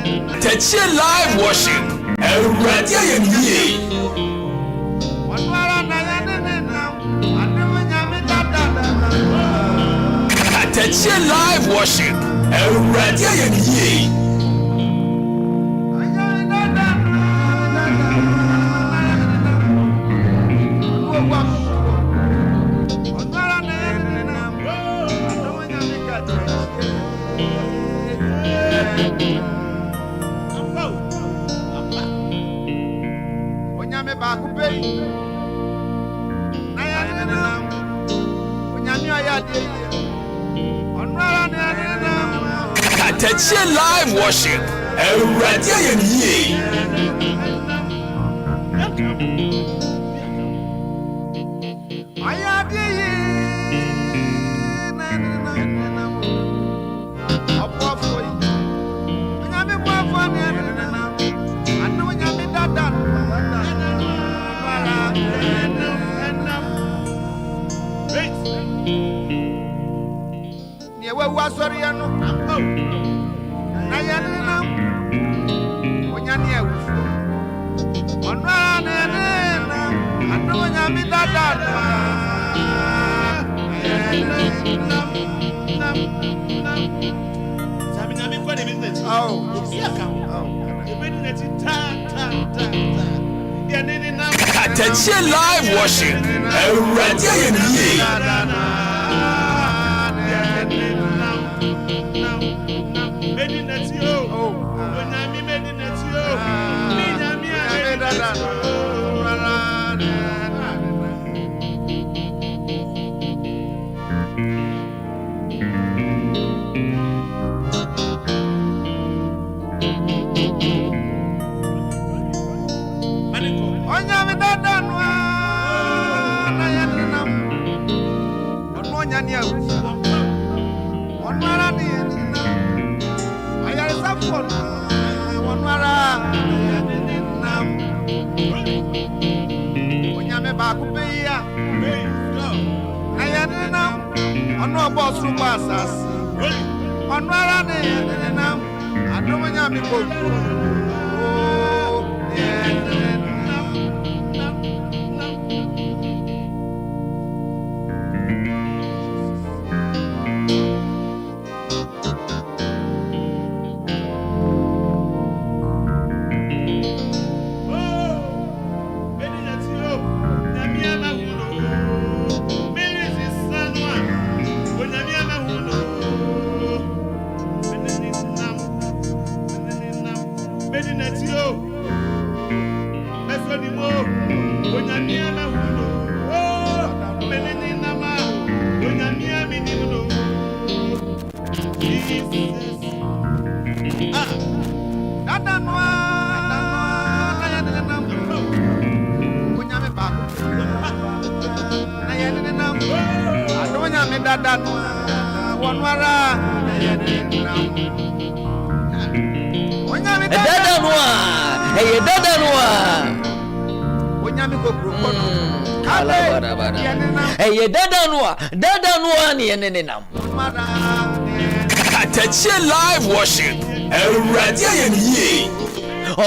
Katakyie live worship. Awurade ayemye. Katakyie live worship. Awurade ayemye. Katakyie live worship. Awurade ayemye. Katakyie live worship. Awurade ayemye. Katakyie live worship. Awurade ayemye.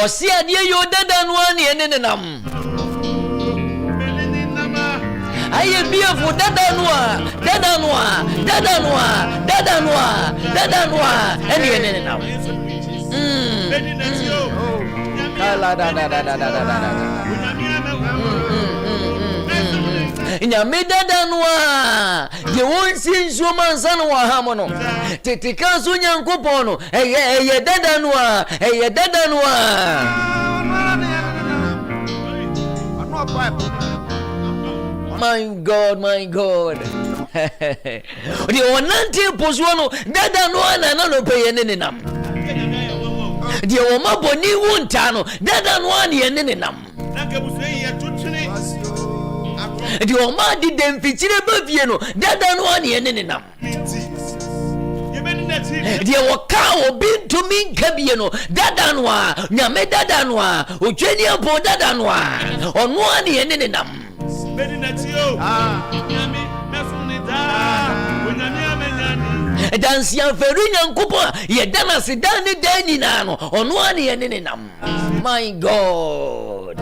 Osia die yo dada no ani enenam. Aye biafu dada no eni enenam. Kala da. Nyame dada no a ye wonsi nsuo mansa no wa ha mo no tetika so nyankopon no eye dada no a my god the onante posuo no dada no ana no peye nenenam the o maboni wunta no dada no ana ye nenenam the Oma did them feature Baviano, Dada no one in Nenam. The Wakao been to me Cabiano, Dadanwa, Yame Dadanwa, Ujenia Po Dadanwa, on one in Nenam. dansia feri nyankopon ye dana se dan ne dan nyina no ono ane ye ne nam. My God,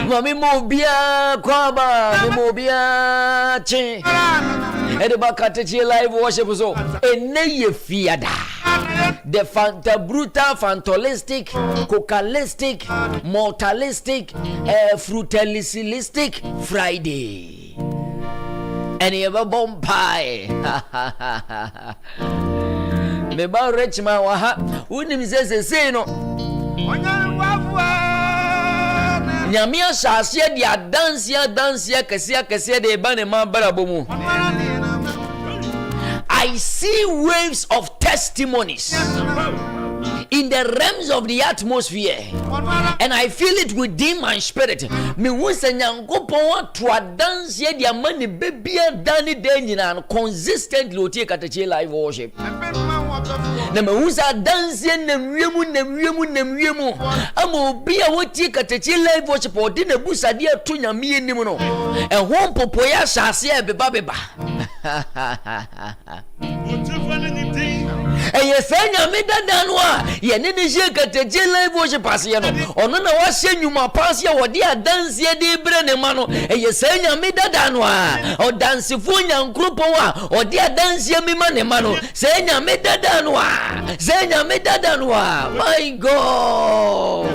mami mo bia kwaba me mo bia che edeba Katakyie live worship so ene ye fiada. The fanta brutal, fantalistic, cocalistic, mortalistic, frutalistic Friday. And you ever bomb pie. Me ba rich man wa ha. Unim say no. Nyamia shasye dia dansia kese de ba ne ma barabo mu. I see waves of testimonies in the realms of the atmosphere, and I feel it within my spirit. Me wunsa nyankopon to dance ye dia mani bebia dani denina consistently otie Katakyie live worship. Na me wunsa dance ye nemwiemu ama obi a wotie Katakyie live worship odi na busa dia to nyame enim no ehon popoya hyase e beba eye senya me dada no a ye ne ne je Katakyie live worship ase no ono na wa hye nyuma pass ye wode dance ye de bre ne ma no eye senya me dada no a o dance fu nyankropon a ode dance ye me ma ne ma no senya me dada no a my God.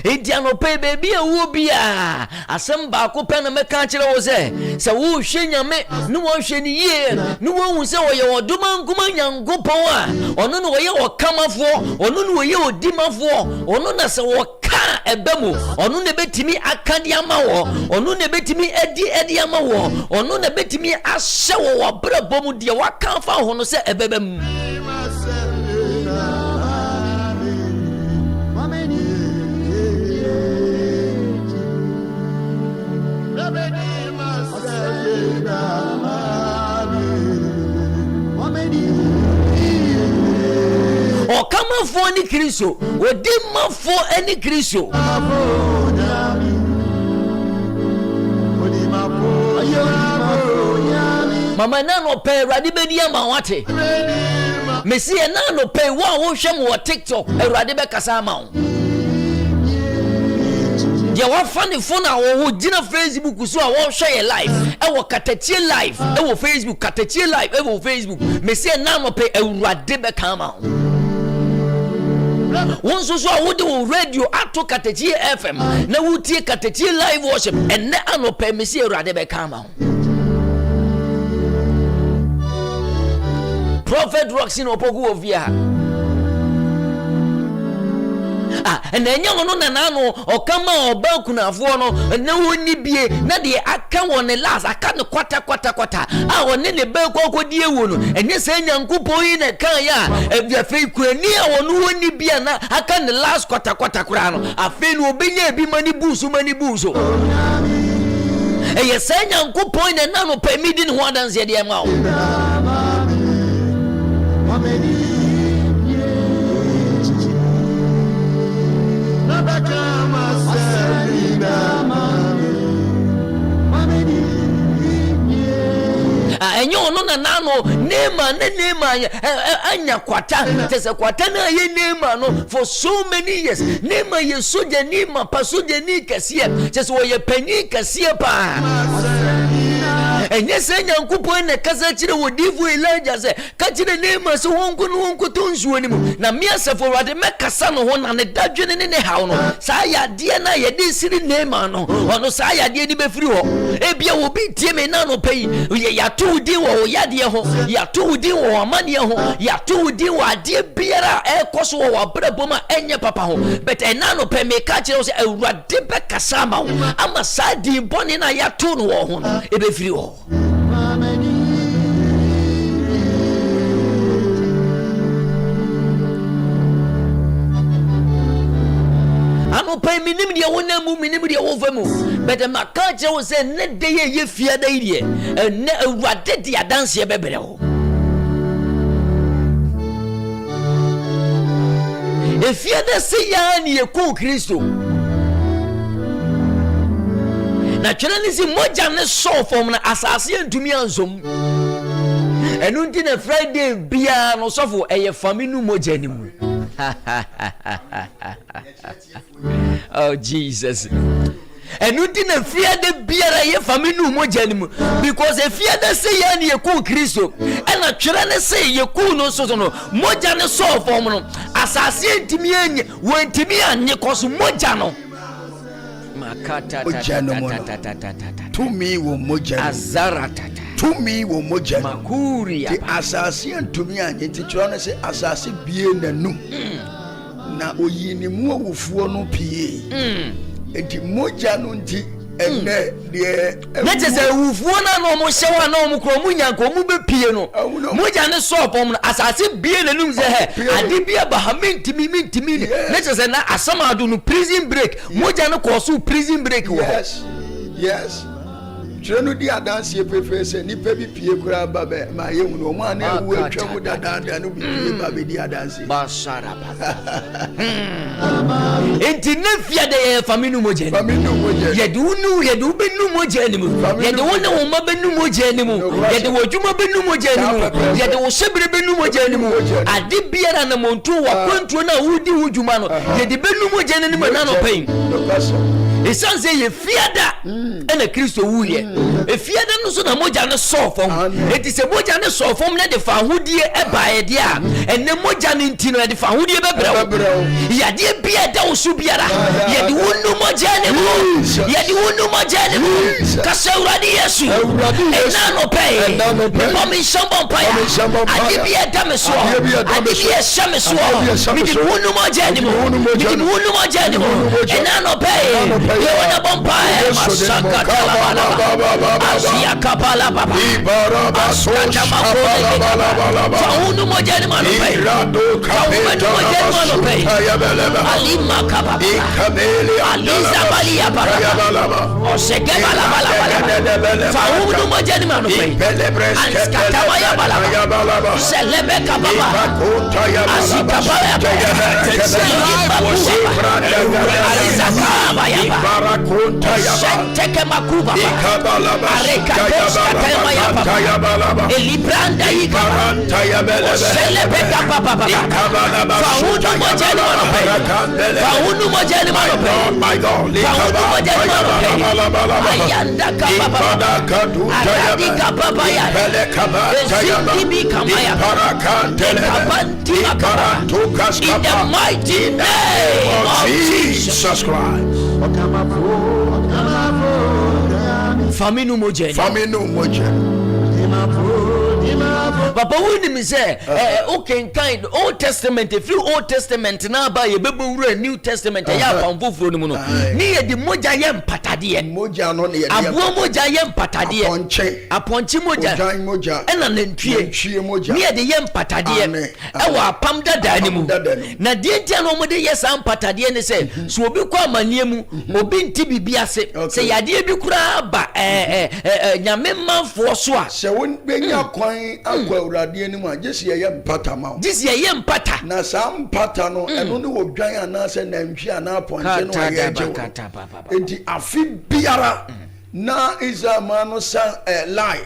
Idiano pay baby a wubia asem ba ko pe na meka kire wo se wo hwe nyame no wo hwe ni ye no wo hu se wo ye oduma nkuma nyankopon a ono no wo ye okamafo ono no wo ye odimafo ono na se wo ka ebemu ono ne betimi akade ama wo ono ne betimi edi ama wo ono ne betimi ahye wo wabrabom de waka fa ho no se ebebem. O kama fo ni Kristo odi ma fo ani Kristo mama na no pe Awurade bedi ama wate mesi na no pe wo a wo hwem wo TikTok Awurade be kasa ama wo ya wa fani phone a wo gina Facebook so a wo hwe ye live e wo Katakyie live e wo Facebook Katakyie live e wo Facebook mesi na no pe Awurade be kama wo won so a wo de wo radio ato Katakyie FM na wo tie Katakyie live worship enne anope mesi Awurade be kama wo. Prophet Rockson Opoku ovia na enya no na no okama oba kunafo no na woni bie na de aka won last aka ne kwata woni ne be kokodi ewo no enye se nyankopon yi na kan ya ebia fe kurani a woni bie na aka ne last kwata kura no afi no obenya bi mani buso eye se nyankopon na no permit ni ho adanse de ma wo enyo no na no nema anya kwata tese kwata na ye nema no for so many years nema ye soja ni pasoja ni kase tese wo ye pani kase pa enye se nyankopon na kasa kire wo divu Elijah se ka kire nema se wonko to nsuo ni mu na me asefo Awurade mekasa no ho na ne dadwene ne hawo no sa ya de na ye de siri nema no ono sa ya de ni befiri ho ebia wo bi tie me na no pay ye ya to di wo yade ho ya to di wo amane ho ya to di wo ade biara ekoso wo abraboma enye papa ho but ena no pay me ka kire wo se Awurade bekasa ma wo ama sa di boni na ya to no wo ho no ebefiri ho. no pay minim de wona mu minim de wo fa mu but ma ka che wo say ne de ye fia da ide ne awurade de adanse bebere ho efia da se ya ne ko Kristo na twere ne si moja ne so form na asase antumi ansom enu ndi na Friday bia no sofo eye faminu moja ni mu oh Jesus enu ndi na Friday bia ra ye faminu moja ni mu because efia da se ya ne ku Kristo ena twere ne se ye ku no so no moja ne so form no asase antumi anye wantumi anye koso moja no makata to me wo moja azaratata to me wo moja makuri ya asase antumi anye titro no se asase bie nanu na oyini mu awufuo no pie enti moja no nti ene de netese awufuo na no mo hyewa na mo kro mu nyanko mu be pie no moja ne sopom no asase bie nanu se he ade bia bahamenti mintimi netese na asama adu no prison break moja ne ko so prison break wo yes Trenu di adanse pepe se nipa bi pie kura ba be ma ye hu no ma na ewu atwa mu dada no bi pie ba be di adanse ba shara ba enti ne fia de faminu moje ye de unu benu moje ni mu ye de wona wo ma benu moje ni mu ye de wodwuma benu moje ni mu ye de wo sebere benu moje ni mu ade biara na montu wa kwantuo na wudi wudwuma no ye de benu moje ni mu na no pain esanse ye fiada ena Kristo wuye efiada no so na moja ne sofom enti se moja ne sofom na de fa hodie ebae de a enne moja ne ntino de fa hodie bebrɛ ya de bia da osu biara ye de wonu moja ne mu ye de wonu moja ne mu ka se urade Yesu ena no pay mo mi shambon pa ya ade bia da me so ade bia sha me so mi de wonu moja ne mu mi de wonu moja ne mu ena no pay you wanna bumpire masaka talabala asia kapala baba ibara socha bala faunu moja ni manope faunu moja ni manope alima kababa aliza bali ya baba oseke bala faunu moja ni manope anskatama ya bala selebe kababa asika bala aliza kababa ya Barakonta ya teke makuba areka teka ya baba elibranda ikaranta ya bele selebeka baba faunu moja ni manope faunu moja ni manope my God faunu moja ni manope ayanda kababa aradika baba ya bele kabanta ya in the mighty name of Jesus Christ. Faminu moja. Papa wuni mi say okay kind Old Testament if you Old Testament na ba ye bebe New Testament ya pamfoforo ni mu no ni ye di moja ye mpatade moja no ne ye abo moja ye mpatade aponche moja ena nantwie moja ni ye di ye mpatade e wa apam dada ni mu na die ntia no mo de ye sam mpatade ni say so obi kwa amanie mu obi nti bibia se yade bi kura ba nyame manfo so a se won benya kwan akwa urade ani mu agesi ye mpata ma gesi ye mpata na sam mpata no eno ne wodwan ana se na ntwi ana ponche no aye je enti afi biara na izama no sa lie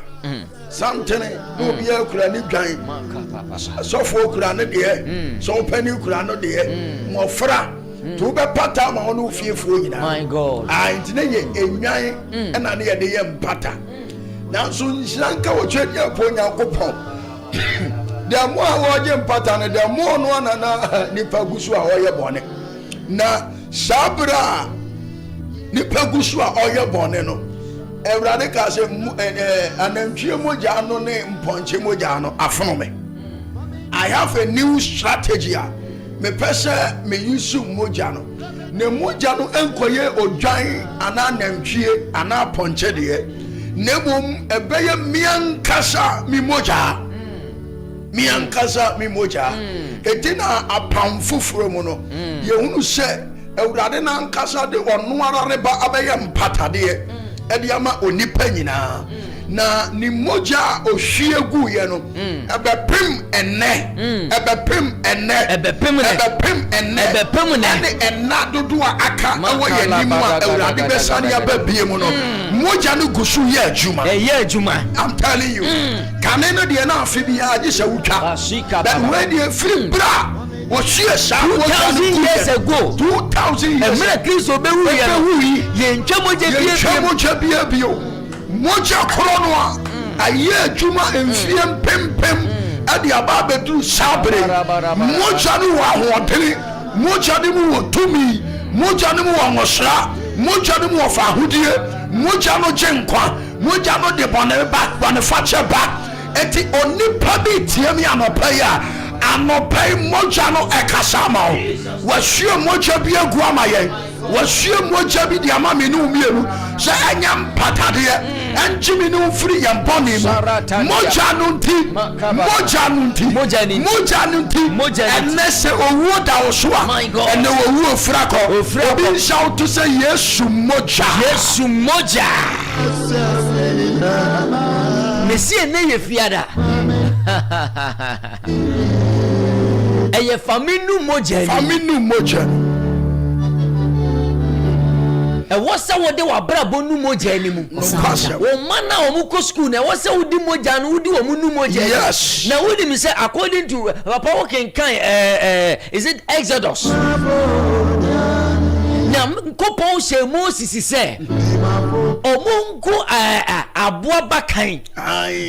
something no be akura ni dwan so fo kura ne de so pani kura no de mofra to be pata ma ono fiefo nyina my God enti ne ye enwan na ne ye de ye mpata na so nsiranka wo twedi aponya kopon de mo a wo je mpata ne de mo no na nipa gusu a oye bone na sabra nipa gusu a oye bone no ewrade ka se anantwie moja no ne mponche moja no afono me I have a new strategy me pese me use moja no ne moja no enkoye odwan ana nantwie ana ponche de nebom ebeye miankasa mi moja etina apam fufuro mu no ye hunu se Ewurade na nkasa de ɔno ara ne ba abɛyɛ mpatadeɛ ɛde ama onipa nyinaa na ni mogya a ohwie gu ye no ɛbɛpem ɛnɛ ɛna dodo a aka ɛwɔ yɛ nimu a Ewurade bɛsane aba bie mu no mogya no gu so yɛ adwuma. I'm telling you kane no deɛ na afi bi agye sɛ wutwa but when deɛ firi bra was she a 2,000 years ago 2,000 years ago Kristo bewu ye moja bio moja kolono aye adwuma emfie mpempem ade aba bedu sabre moja no wa hodere moja ne mu wotumi moja ne mu wa ngosra moja ne mu wa fahudie moja no gyenkwa moja no de bone fache ba eti onipa bi tie mi anopa ya anopai moja no ekasama wahwe moja bi agu amaye wahwe moja bi di ama me no mienu se anya mpatade enjimi no free yam boni mu moja no nti enese owu da osua ene owu ofrako obi shout to say yesu moja Messi ne ye fiada eye faminu moja e wosa wode wa brabo nu moja ni mu wo mana o mu ko school na wosa wodi moja no wodi wo mu nu moja na wodi mi say according to papa wo kan is it Exodus na kopon she Moses say omunku aboa bakan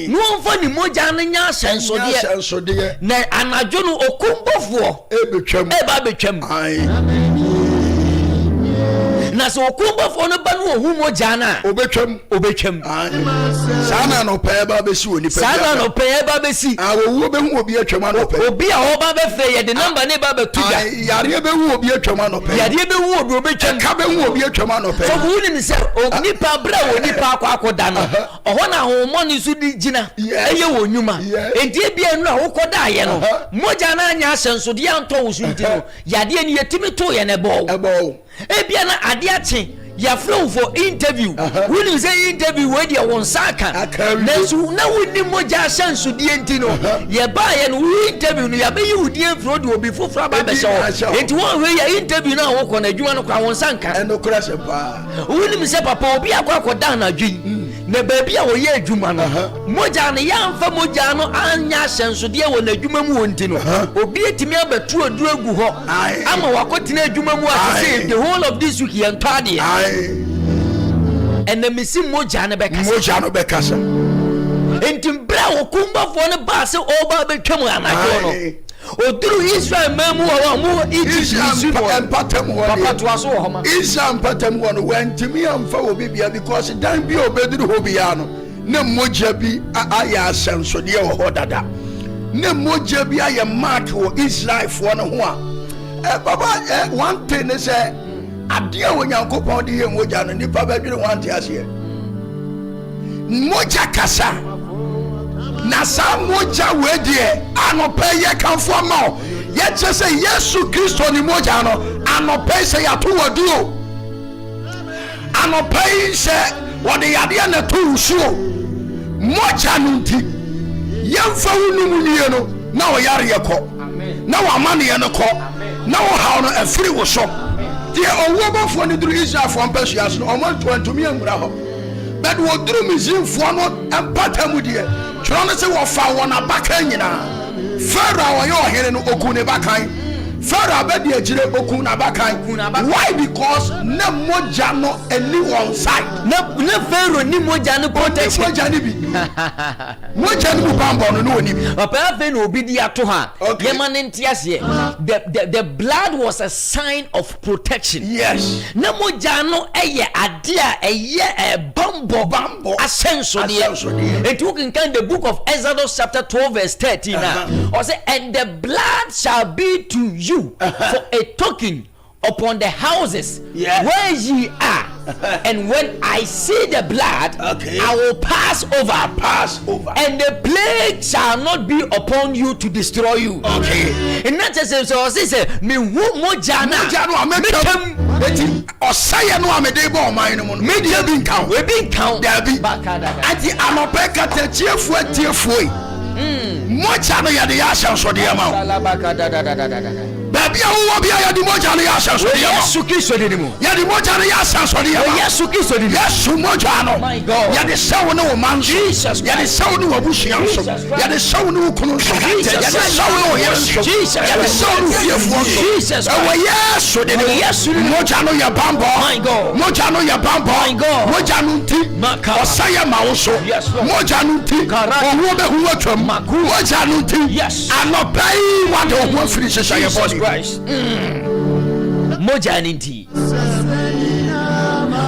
no mfa ni moja no nya asenso de na anajo no okumbofo betwam na so okumbofo no ba no ohu moja na obetwam sana no pa ba besi awu be hu obi atwam anope obi a oba be fe ye de number ne ba betuja yare be hu obi atwam anope yare be hu obi obetwam ka be hu obi atwam anope so hu ni se nipa bra wo nipa akoda no oho na homo ni su di gina eye wo nyuma enti bia enu a wokoda ye no moja na anya asenso de anto wo su nti no yade ni yetimi to ye ne bo ebia na ade ache ya flow for interview when you say interview we dia won saka na so na woni moja asenso de enti no ye ba ye no interview no ya be yi wudi enfro de obi fofra ba be so enti won we ya interview na wo kona adwuma no kwa won sanka eno kura se pa woni mi se papa obi akwa na adwin na baby a wo ye adwuma no moja no ya mfa moja no anya asenso de wo na adwuma mu wonti no obi etimi abetu aduru agu ho ama wakotena adwuma mu ase the whole of this week yan tade and the missing moja no bekasa entim bra wo kumbafo no ba se oba betwam anajo no oduru Israel mamu wa mu Egypt papa to aso ho ma Israel patam wo no wantimi amfa obi bia because dan bi obeduru ho bia no na moja bi aya asenso de ho dada na moja bi aya mark wo Israel fo no ho a baba one thing is adia wo Nyankopon de ye moja no nipa badwere one thing ase moja kasa na sa moja wedie anope ye kanfo ma ye chese Yesu Kristo ni moja no anope se ya to waduo anope se wode yade na to usuo moja no nti ye mfa wonu mu nie no na wo yare ye ko na wo amane ye no ko na wo hawo no afiri wo so de owo bafo ni duru Israel fo mpasuas no omo ntumi amura ho but wo duru mizimfo no empata mu de Trying say what found one abakan yina. Pharaoh wa yo here no okune bakan. Pharaoh be de agire okuna bakan. Why? Because na moja no any one side. Na Pharaoh ni moja no protection. Moja ni bi. Moja ni bu bambo no ni bi. Papa fe no obi di ato ha. Yema ne ntiase. The blood was a sign of protection. Yes. Na moja no eye ade a eye bambo asenso de. It took in kind the book of Exodus chapter 12 verse 13 or say, and the blood shall be to you for a token upon the houses where ye are. And when I see the blood, I will pass over. And the plague shall not be upon you to destroy you. And not just so say me mojana eti osaya no amede bo man no media bi nkan we bi nkan da bi ati anope katakyiefo atiefo moja no ya de ya asanso de ma baby awo bi ya de moja no ya asanso de ma Yesu Kristo de mu ya de moja no ya asanso de ma Yesu Kristo de Yesu moja no ya de sawo no man Jesus ya de sawo no abusuan so ya de sawo no kunu so ya de sawo no Yesu Jesus ya de sawo no fiefo Jesus wa Yesu de Yesu moja no ya bambo my God moja no ya bambo my God moja no nti osaya ma wo so moja no nti owo be hu atwam moja no nti anopai wa de ho firi hyehyɛ ye body Christ moja no nti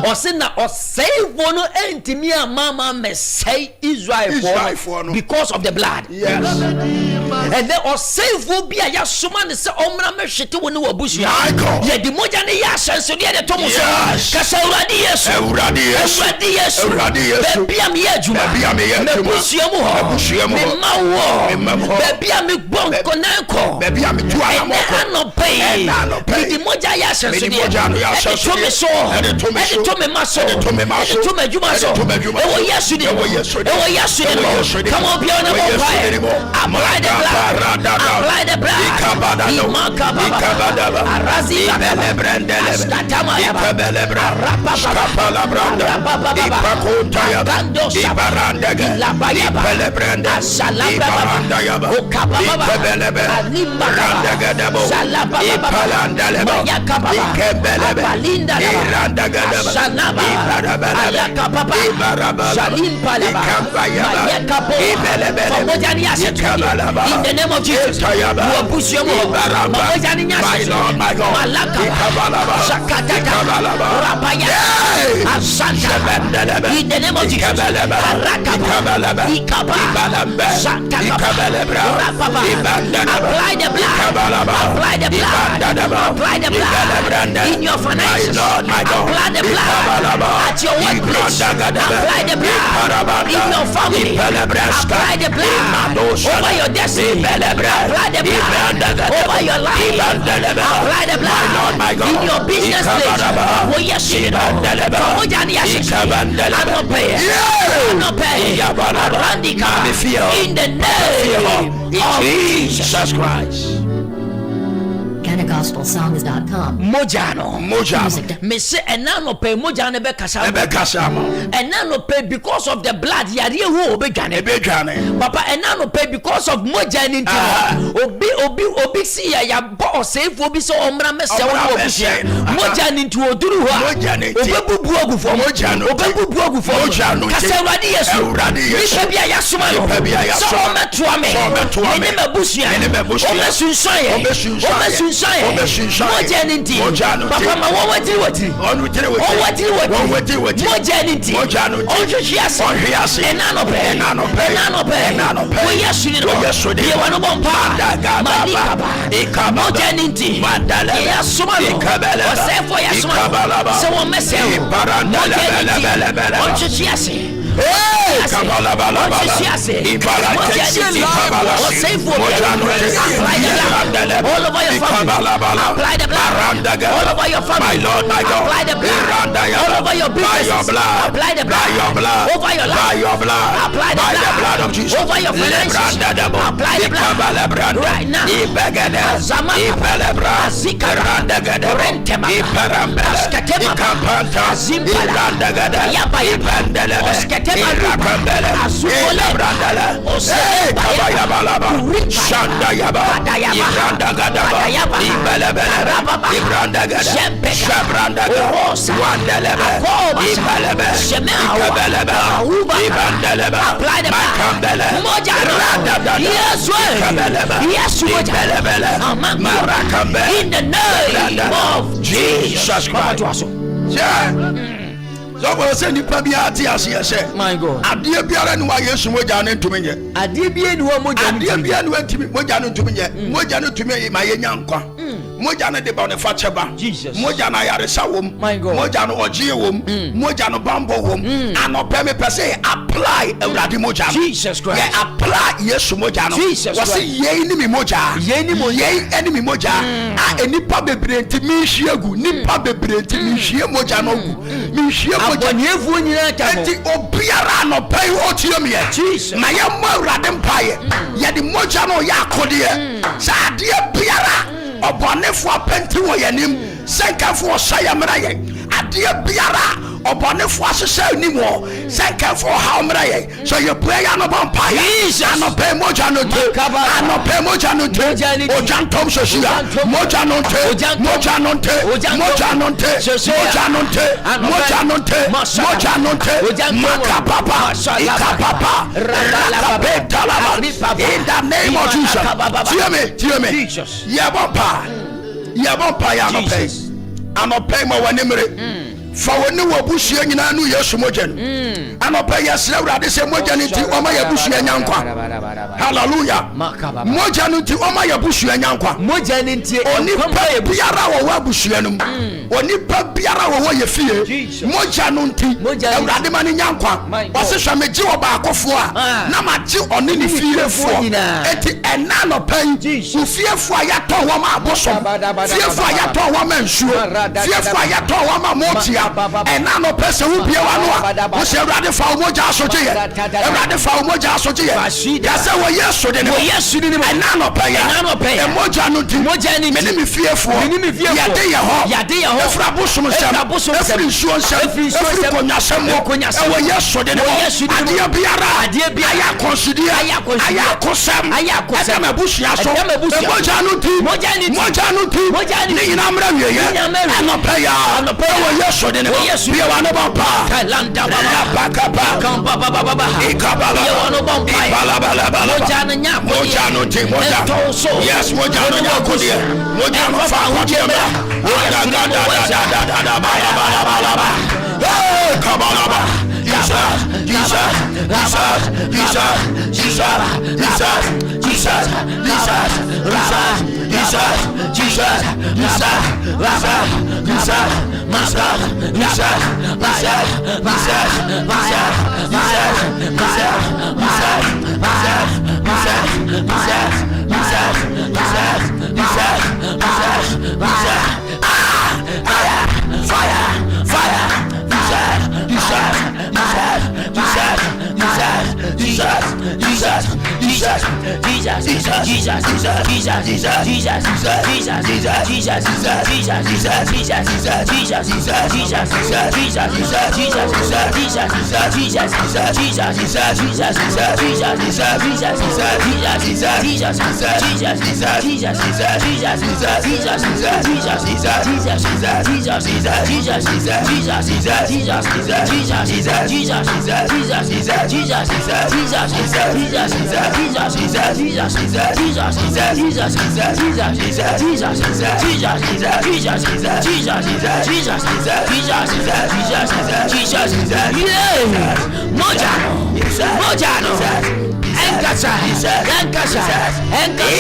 Osina oseivo no entimi mama mesei Israel for because of the blood. Yes. And then oseivo bi ya soma ne se omra mehwete wo ne wabusu ya. Ye di moja ne ya senso de tomo so. Kasa uradi Yesu. Uradi Yesu. Bebi am ye adwuma. Mebusu mu ho. Me mawo. Bebi am bonko nanko. Bebi am tu anamoko. No pay. Di moja ya senso de. Tomo so. Me maso to me juma so e wo Yesu de come on be on the fire apply the blood ikabada arazi belebrendele ipakota ya ibarandege belebrende ibaranda ya in the name of Jesus, my Lord, my God, in the name of Jesus, apply the blood in your finances, apply the blood at your workplace, apply the blood in your family, apply the blood over your destiny, apply the blood over your life, apply the blood in your business place. Oh yes, I'm not paying. In the name of Jesus Christ. Gospelsongs.com. Mojano. Me say enano pay mojano be kasa enano pay because of the blood yari who be gane papa enano pay because of mojani obi see ya bo save obi so omra me se wo obusia mojani nti oduru ho obebubu ogufo kasa uradi Yesu ni bia ya soma no so metroa me ni mebusia omesunsan Mojanity, Papa, what Mojanity, and Nanope, yesterday, one of them, Mojanity, Yasumalo, for Yasumalo, someone message, apply the blood all over your family, my Lord, my God, apply the blood all over your business, apply the blood over your life, apply the blood of Jesus over your finances, apply the blood right now. In the name of Jesus Christ. So we say nipa bi ati ase say my God ade biara ni wa Yesu moja no ntumi nye ade bi ni wa moja ade bi ni wa ntumi moja no ntumi nye moja no ntumi ma ye nya nkwa moja no de bonifa cheba moja na yaresa wom moja no ogie wom moja no bambo wom anope me pese apply Awurade moja Jesus Christ yeah apply Yesu moja no wase ye ni mi moja ye enemy moja a enipa bebre ntimi hyiagu nipa bebre ntimi hie moja no gu mi hie moja abonefu nyina ka mo enti obiara no pay otie me Jesus na ye mo Awurade mpaye ye di moja no ya akode sa ade biara obonefu apenti wo yanim senkafo osayamra ye ade biara obonefu asese ni wo senkafo ha omra ye so ye prayer no vampire no pay moja no te no pay moja no te ojantom sosia moja no te moja no te moja no te moja no te moja no te moja no te makapapa ikapapa rabala in the name of Jesus hear me ye vampire ya no pay anope ma wanimre fa woni wobusua nyina no Yesu moja no anope yesra Awurade se moja no ti oma yabusua nyankwa hallelujah moja no ti oma yabusua nyankwa moja no ti oni pa biara wo wabusua no oni pa biara wo ye fie moja no ti Awurade ma ni nyankwa wase hwa meji wo ba akofo a na ma ji oni ni fie fo eti ena no pan fie fo ya to wo ma abosom fie fo ya to wo ma nsuo fie fo ya to wo ma motia ena no pese wo bia wa no wo se Awurade fa wo moja asoje ye Awurade fa wo moja asoje ye ya se wo Yesu de ne ena no pa ya e moja no ti me ni mi fie fo ya de ye ho efra bosom sem efri nsuo sem efri konyasem e wo Yesu de ne ade biara aya consider aya kosem ade me busia so e moja no ti ni ina mra wie ye eno pa ya wo Yesu de ne bi wa no bampa landa baba kamba baba ikabala bi wa no bampa moja no nya moja no ti moja yes moja no nya kodi moja no fa kodi me da bala hey kabala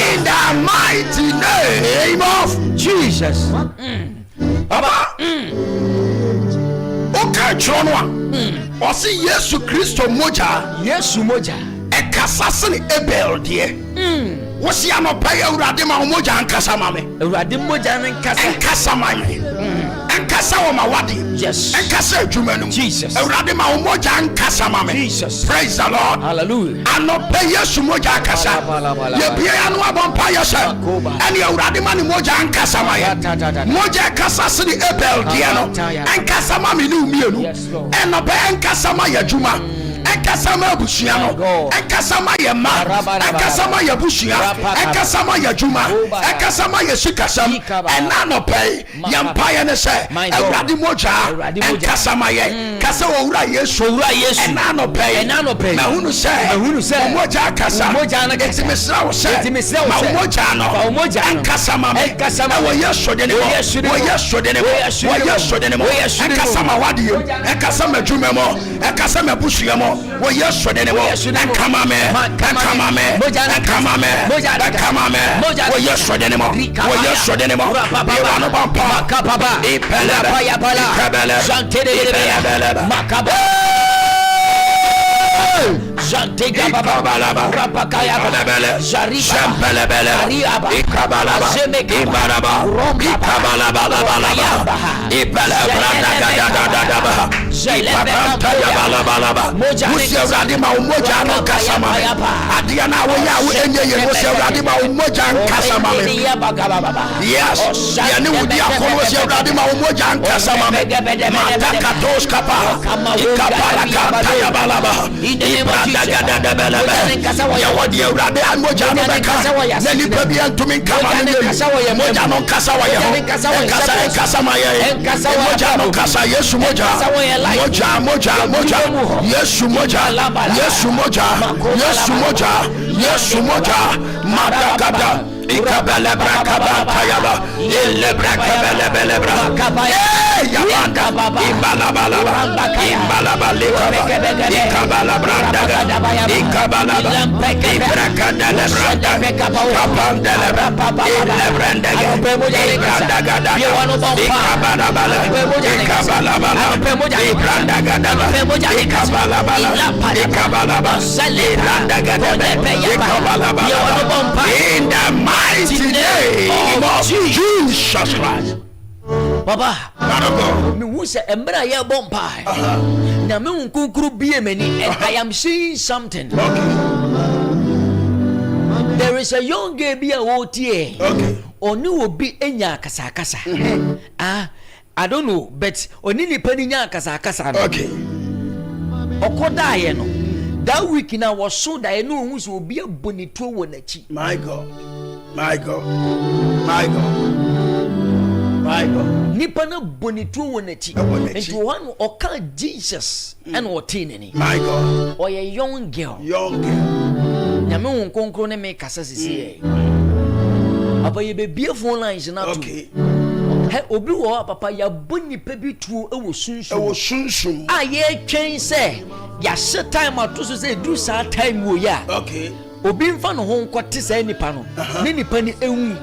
in the mighty name of Jesus. Baba okay chronwa o si Yesu Kristo moja e kasasene Abel de wo si anopa ya Awurade ma moja ankasa ma me Awurade moja no ankasa ma me ankasa wo ma wade yes ankasa adwuma no Jesus Awurade ma moja ankasa ma me Jesus praise the Lord hallelujah anopa Yesu moja ankasa ye bia ya no abompa ya sha ani Awurade ma ni moja ankasa ma ye moja kasasene Abel de no ankasa ma me ni umienu enopa ankasa ma ya adwuma ekasama abushia no ekasama ye ma ekasama ye bushia ekasama ye juma ekasama ye sikasam enano pay yampaye ne se Awurade moja ekasama ye kasa owura Yesu enano pay na hunu se moja kasa etimesra wo se ma moja no ekasama me wo Yesu de ne wo Yesu de ne ekasama wade ekasama juma mo ekasama bushia mo wo yesu de ne mo kama me wo yesu de ne mo wa no pampa Jantega baba rapakaya bele jariba bele ikabala ibaraba ikabala bala ibala branda gada ipapanta ya bala musia urade ma umoja no kasama adia na wo ya wo enye ye musia urade ma umoja nkasama me yes ya ni wudi akolo musia urade ma umoja nkasama me matakatos kapa ikabala kanta ya bala ya wadi urade moja no beka na nipa bi antumi nkama ne moja no kasa wa ye kasa ma ye moja no kasa yesu moja yesu moja madagada ikabele brakaba tayaba ile brakabele bele bra yabanda imbala ikabala branda ikabala ibrakada le branda kapanda le branda ikabala gada ikabala bala ibranda gada ikabala gada in the mighty name of Jesus Christ. Baba, me who say embra ya bompa. Na me unkukuru bie meni, and I am seeing something. There is a young girl be a OTA. Onu obi enya kasa. I don't know, but onini pani nya kasa. Okay. Okoda ye no. That week na was so that no who so be a bonito wonachi. My God. Nipa na bonito wonachi. Into one oka Jesus and otineni. My God. Or a young girl. Nyame won konkro ne me kasa sisi. Apa ye be be phone lines na to. He obi wo papa ya boni pa bi tuo e wo sunsun. Aye twen se ya she time atoso se do sa time wo ya. Okay. Obi mfa no ho nkote sa nipa no. Ne nipa ni ewu.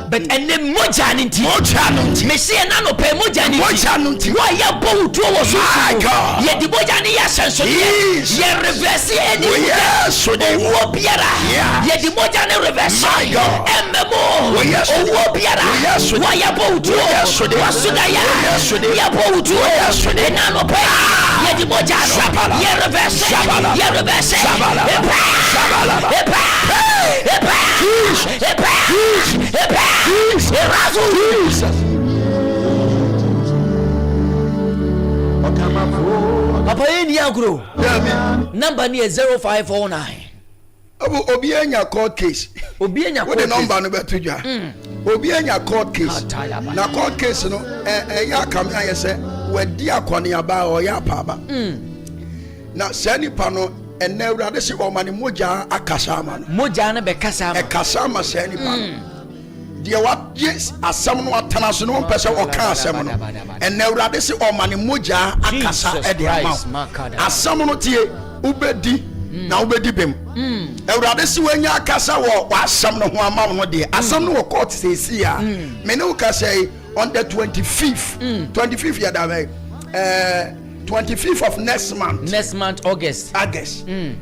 But ene moja ninti me see na no pe moja ninti wa ya bo tuo wo sunsun. Ye di moja ni ya senso ye reverse eni so dey wo biara ye di moja ni reverse ememo wo biara wa ya bo tuo wa suda ya bo tuo na no pe ye di moja ye reverse Papa eni agro number ni 0549 obi enya court case what the number no beto dwa obi enya court case na court case no ya kam ya say wadi akwane aba o ya paba na sani pa no enne urade se o mane moja akasa ama no moja na be kasa ama kasa ama sani pa dia what yes asam no atana so no pese o ka asam no enne urade se o mane moja akasa e de ama asam no tie ubedi na ubedi bem urade se wanya akasa wo asam no ho ama no de asam no wo court say see a me no ka say on the 25th ya da 25th of next month August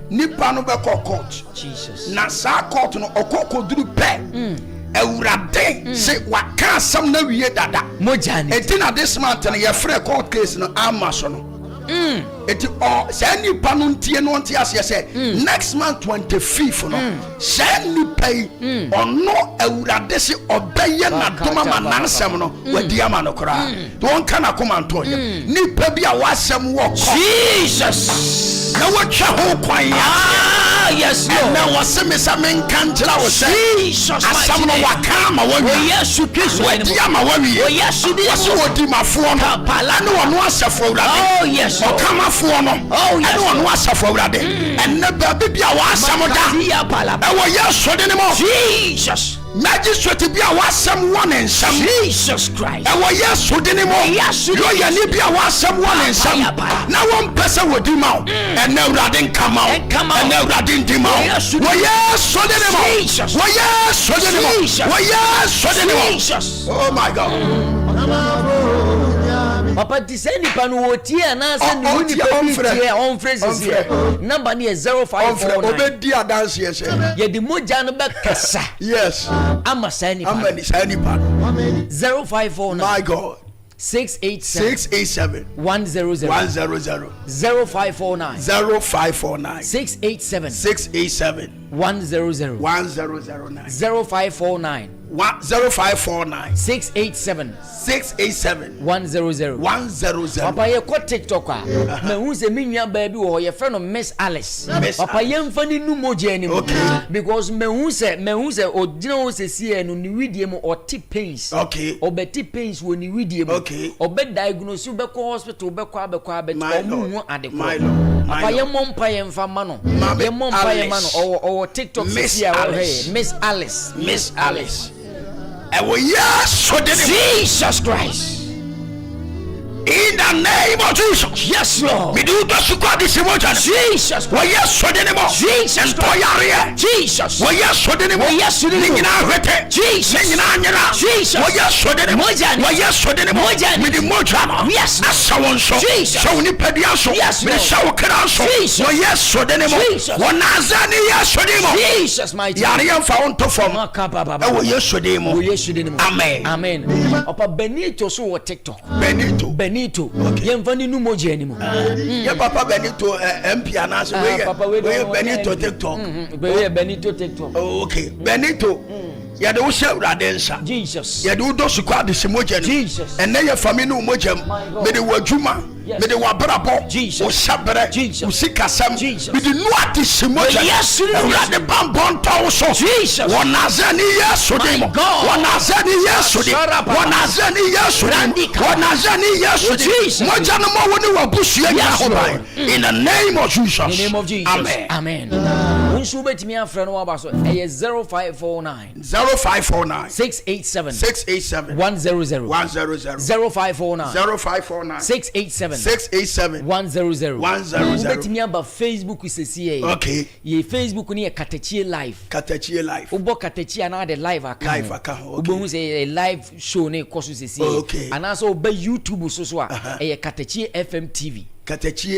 nipa no be court Jesus na sa court no okokoduru pe Eurade say waka asam na wiye dada moja ni etina this month na ye free court case no amaso no eti say nipa no ntie no ntie ase say next month 25th no say nipa ono Eurade say obeye na doma manansem no wadi ama no kra won kana komanto ye nipa bi a wasem wo Jesus na watcha ho kwan yes no na wasem sa men kanjira wo say Jesus asam no wakama wo Yesu Kristo wadi ama wo wi Yesu di so wodi mafo no pala no wono asafo Eurade yes okama fo no ene wono asafo Eurade enne ba bibia wa asam da e wo Yesu de ne mo Jesus magistrate bi a wasɛm wɔ ne nsɛm Jesus Christ ɛwɔ Yesu din mu lɔyani bi a wasɛm wɔ ne nsɛm na wɔmpɛ sɛ wɔdi ma wo ɛnɛ Awurade nka ma wo ɛnɛ Awurade ndi ma wo wɔ Yesu din mu wɔ Yesu din mu wɔ Yesu din mu oh my God Papa diseni panu wotie na se ni woni pa bi tie on phrases here number ni 0549 obedi adanse yese ye di moja no be kasa yes ama sani pa 0549 my God 687 100 0549 687 100 1009 0549 687 100 Papa ye ko TikTok a me hu se me nua ba bi wo ye friend of Miss Alice Papa ye mfa ni nu moje ni because me hu se ogina wo se sie no ni widie mu o ti pains obeti pains wo ni widie mu obe diagnose be ko hospital be ko abekwa o mu hu adekwa Papa ye mompa ye mfa ma no ye mompa ye ma no o TikTok se a wo hey Miss Alice Jesus Christ. In the name of Jesus. Yes, Lord. Jesus. Jesus. Jesus. Jesus. Jesus. Amen. Opa Benito so TikTok. Benito. Yemfani nu moje ni mo. Ye papa Benito MP anase we Benito TikTok. We Benito TikTok. Oh, okay. Benito. Ya de wo hye Awurade nsa. Jesus. Ya de wo do su kwa de semoje no. Jesus. Enne ye fami no moje me de wadwuma. Me de wabrabo. Jesus. O shabere. Jesus. O sikasam. Jesus. Me de no ati semoje. Yes. Awurade bambon tawo so. Jesus. Wonazani Yesu dimo. Wonazani Yesu dimo. Wonazani Yesu dimo. Wonazani Yesu dimo. Moja no mo woni wabusu ya hobai. In the name of Jesus. In the name of Jesus. Amen. Amen. Unsu betimi afra no aba so e 0549 687 100 0549 687 100 betimi aba Facebook sesi okay ye Facebook ni Katakyie live ubo Katakyie na de live account ubo hu say live show ne koso sesi ana so uba YouTube so a e Katakyie FM TV Katakyie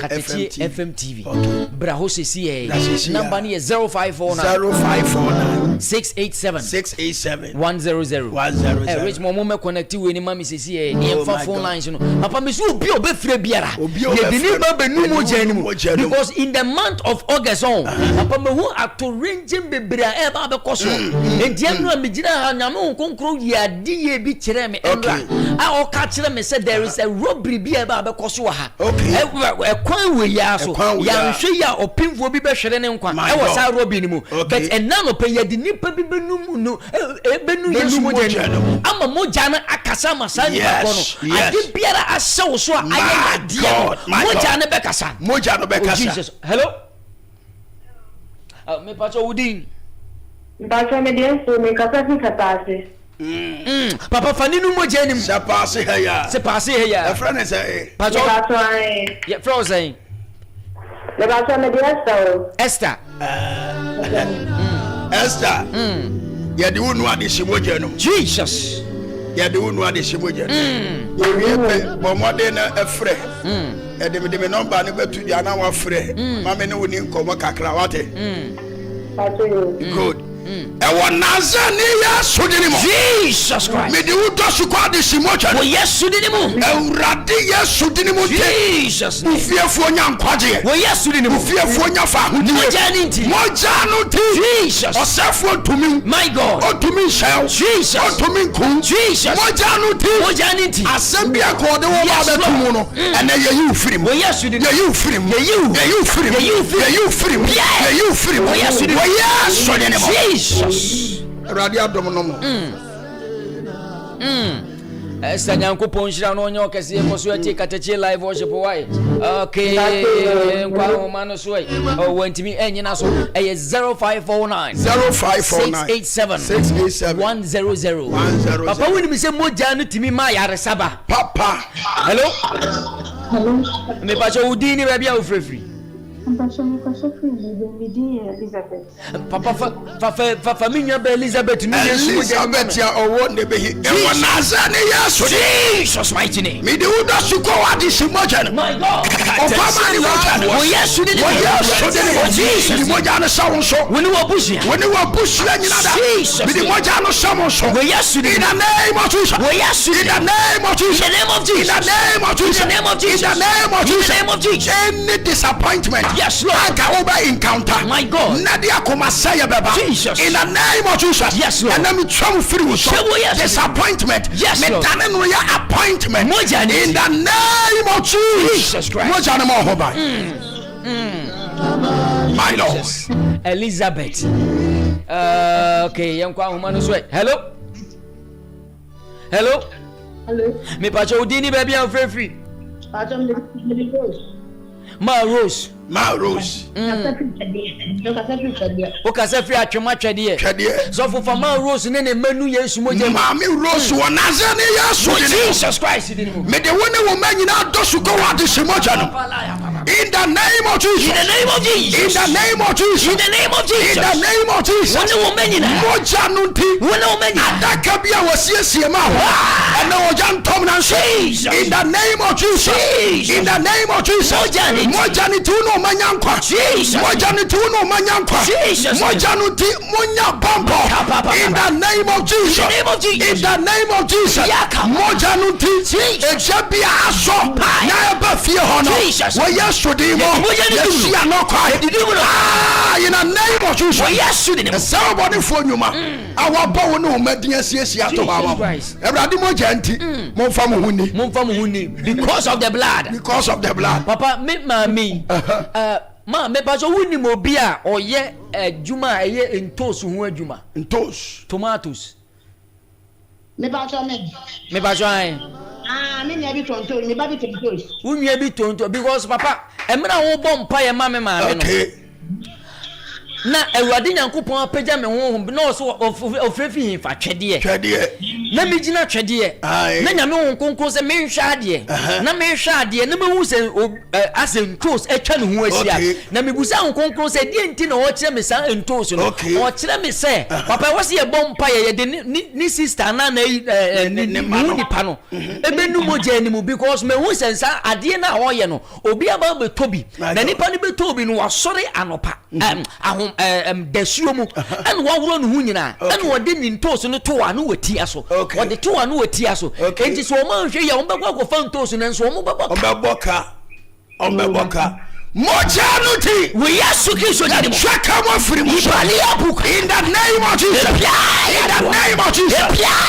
FM TV. Okay. Braho sesi number ni 0549 687 100 rich mo me connect we ni mami sesi ni mfa phone lines no papa me so obi obefre biara ye dini ba benu mo janimu because in the month of August on papa me hu ato range bebra e ba be koso entia no me gina ha nyame konkro ye adi ye bi kire me emra a o ka kire me say there is a robbery bi e ba be koso ha ekwan we ya so ya nhwe ya opimfo bi be hwere ne nkwa e wo sa robbery ni mu but enna no pe ye di nipa bi benu no benu yesu moja ama moja na akasa masani bakono ade biara asewo so aye ade moja na be kasa Jesus hello me pacho udin Bacha me dia so me kasa fi katase papa fani nu moja ni se passe heya e friend say pacho yeah frozen le bacha me dia so Esther ya de wonu ade semoje no Jesus ya de wonu ade semoje no ye pe bomode na efre e de me number ne betu dia na wa frɛ ma me ne woni nkomo kakra wate good ewo nazani Yesu dinimo Jesus Christ me de wudo su kwa de simocha wo Yesu dinimo Awurade Yesu dinimo Jesus ufiefo nya nkwaje wo Yesu dinimo ufiefo nya fa hudi moja no ti Jesus osefo tumi my God otumi shell Jesus otumi ku Jesus moja no ti asem bia ko de wo ba betumu no ene ye you free wo Yesu dinimo ye you free wo Yesu dinimo Jesus Radia dom no mo Sanyanko Ponshira no nyo kese ko so ati Katakyie live worship why. Okay, kwa mano so oh wentimi enyina so 0549 687 100. Papa woni mi se moja no timi ma yare saba. Papa. Hello. Me pa so udini ba bia ofrefri. Papa fa minya be Elizabeth no Elizabeth ya owo ne be e wona za ne Yesu Jesus mighty name. Me de uda suko wa di simoja. My God. Ofa ni moja. Wo Yesu de Jesus moja na sawo so. Woni wo bushia nyina da. Me de moja no sawo so. Wo Yesu in the name of Jesus. Wo Yesu in the name of Jesus. In the name of Jesus. In the name of Jesus. In the name of Jesus. In the name of Jesus. In the name of Jesus. Any disappointment. Yes, Lord. I can over encounter. My God. Nadia koma say baba. Jesus. In the name of Jesus. Yes, Lord. And let me travel through so. Disappointment. Yes, Lord. Me your appointment. In the name of Jesus Christ. My Lord. Elizabeth. Okay, yankwa humano so. Hello. Hello. Me pacho udini baby am free. Rose. O kasa free atwema twede. So for Rose ne manu Yesu moje. Mami Rose wona ze ne Yesu Jesus Christ. Me de wona wo manyina dosu ko wa de shimoja no. In the name of Jesus. In the name of Jesus. In the name of Jesus. In the name of Jesus. In the name of Jesus. Wona wo manyina. Moja no nti. Wona wo manyina. Adaka bia wasiesie ma ho. Ena oja ntom na so. In the name of Jesus. In the name of Jesus. Moja ni tu no manyankwa. Jesus. Moja ni tu no manyankwa. Jesus. Moja no ti monya bambo. In the name of Jesus. In the name of Jesus. In the name of Jesus. Moja no ti. Eja bia aso. Na eba fie ho no. Wo Yesu di mo. Yesu ya no kwa. In the name of Jesus. Wo Yesu di mo. Somebody for nyuma. Awabo wo no medin asiesia to ba mo. Everybody moja nti. Momfa mo huni. Because of the blood. Because of the blood. Papa me mami. Ma me pa so wuni mo bi a oye adwuma eye entos ho adwuma. Entos. Tomatoes. Me pa so me ai. Me nya bi tonto, me ba bi tonto. Unwa bi tonto because papa emra wo bom pa ye ma me ma me no. Okay. Na Awurade Nyankopon apagya me ho na so ofrefi hin fa twede. Na me gina twede. Na nyame ho konkon se me nhwa ade. Na me nhwa ade na me hu se asentos atwa ne ho asia. Na me busa ho konkon se die nti na wo kire me sa entos no. O kire me se papa wo se ye bom pa ye de ni sister na ni nipa no. Ebenu moja ni mu because me hu se sa ade na wo ye no obi aba be tobi. Na nipa ni be tobi no wasore anopa. Desuo mu and wawro no hu nyina and wode ni ntos no to wa no wati aso wode to wa no wati aso enti so ma hwe ya ombekwa ko fa ntos no nso ombeboka Moja no ti. We Yesu Kristo di mo. Shaka mo free mo. In the name of Jesus. In the name of Jesus.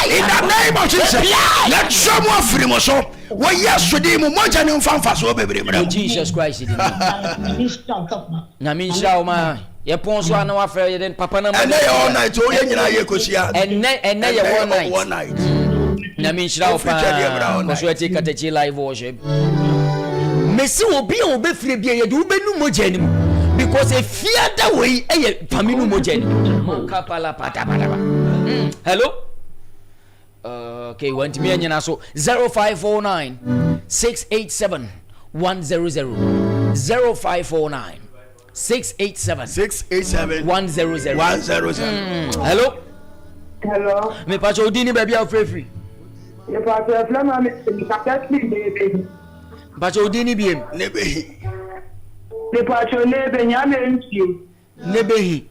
In the name of Jesus. Let someone free mo so. We Yesu di mo moja ni mfanfa so bebre mra. Jesus Christ di mo. Na min sha o ma. Ye ponso ana wa fe ye den papa na ma. Ene ye all night o ye nyina ye kosia. Ene ye one night. Na min sha o pa. Ko so ati Katakyie live worship. Messi obi a obefire bia ye de ubenu moja ni mu because e fiada we eye faminu moja ni mu kapala pata. Hello. Okay, want me anyana so 0549 687 100 0549 687 100. Hello. Me pa cho dini baby a free. Me pa cho flama me Katakyie Pacho udini biem nebehi le pacho nebe nyame nti nebehi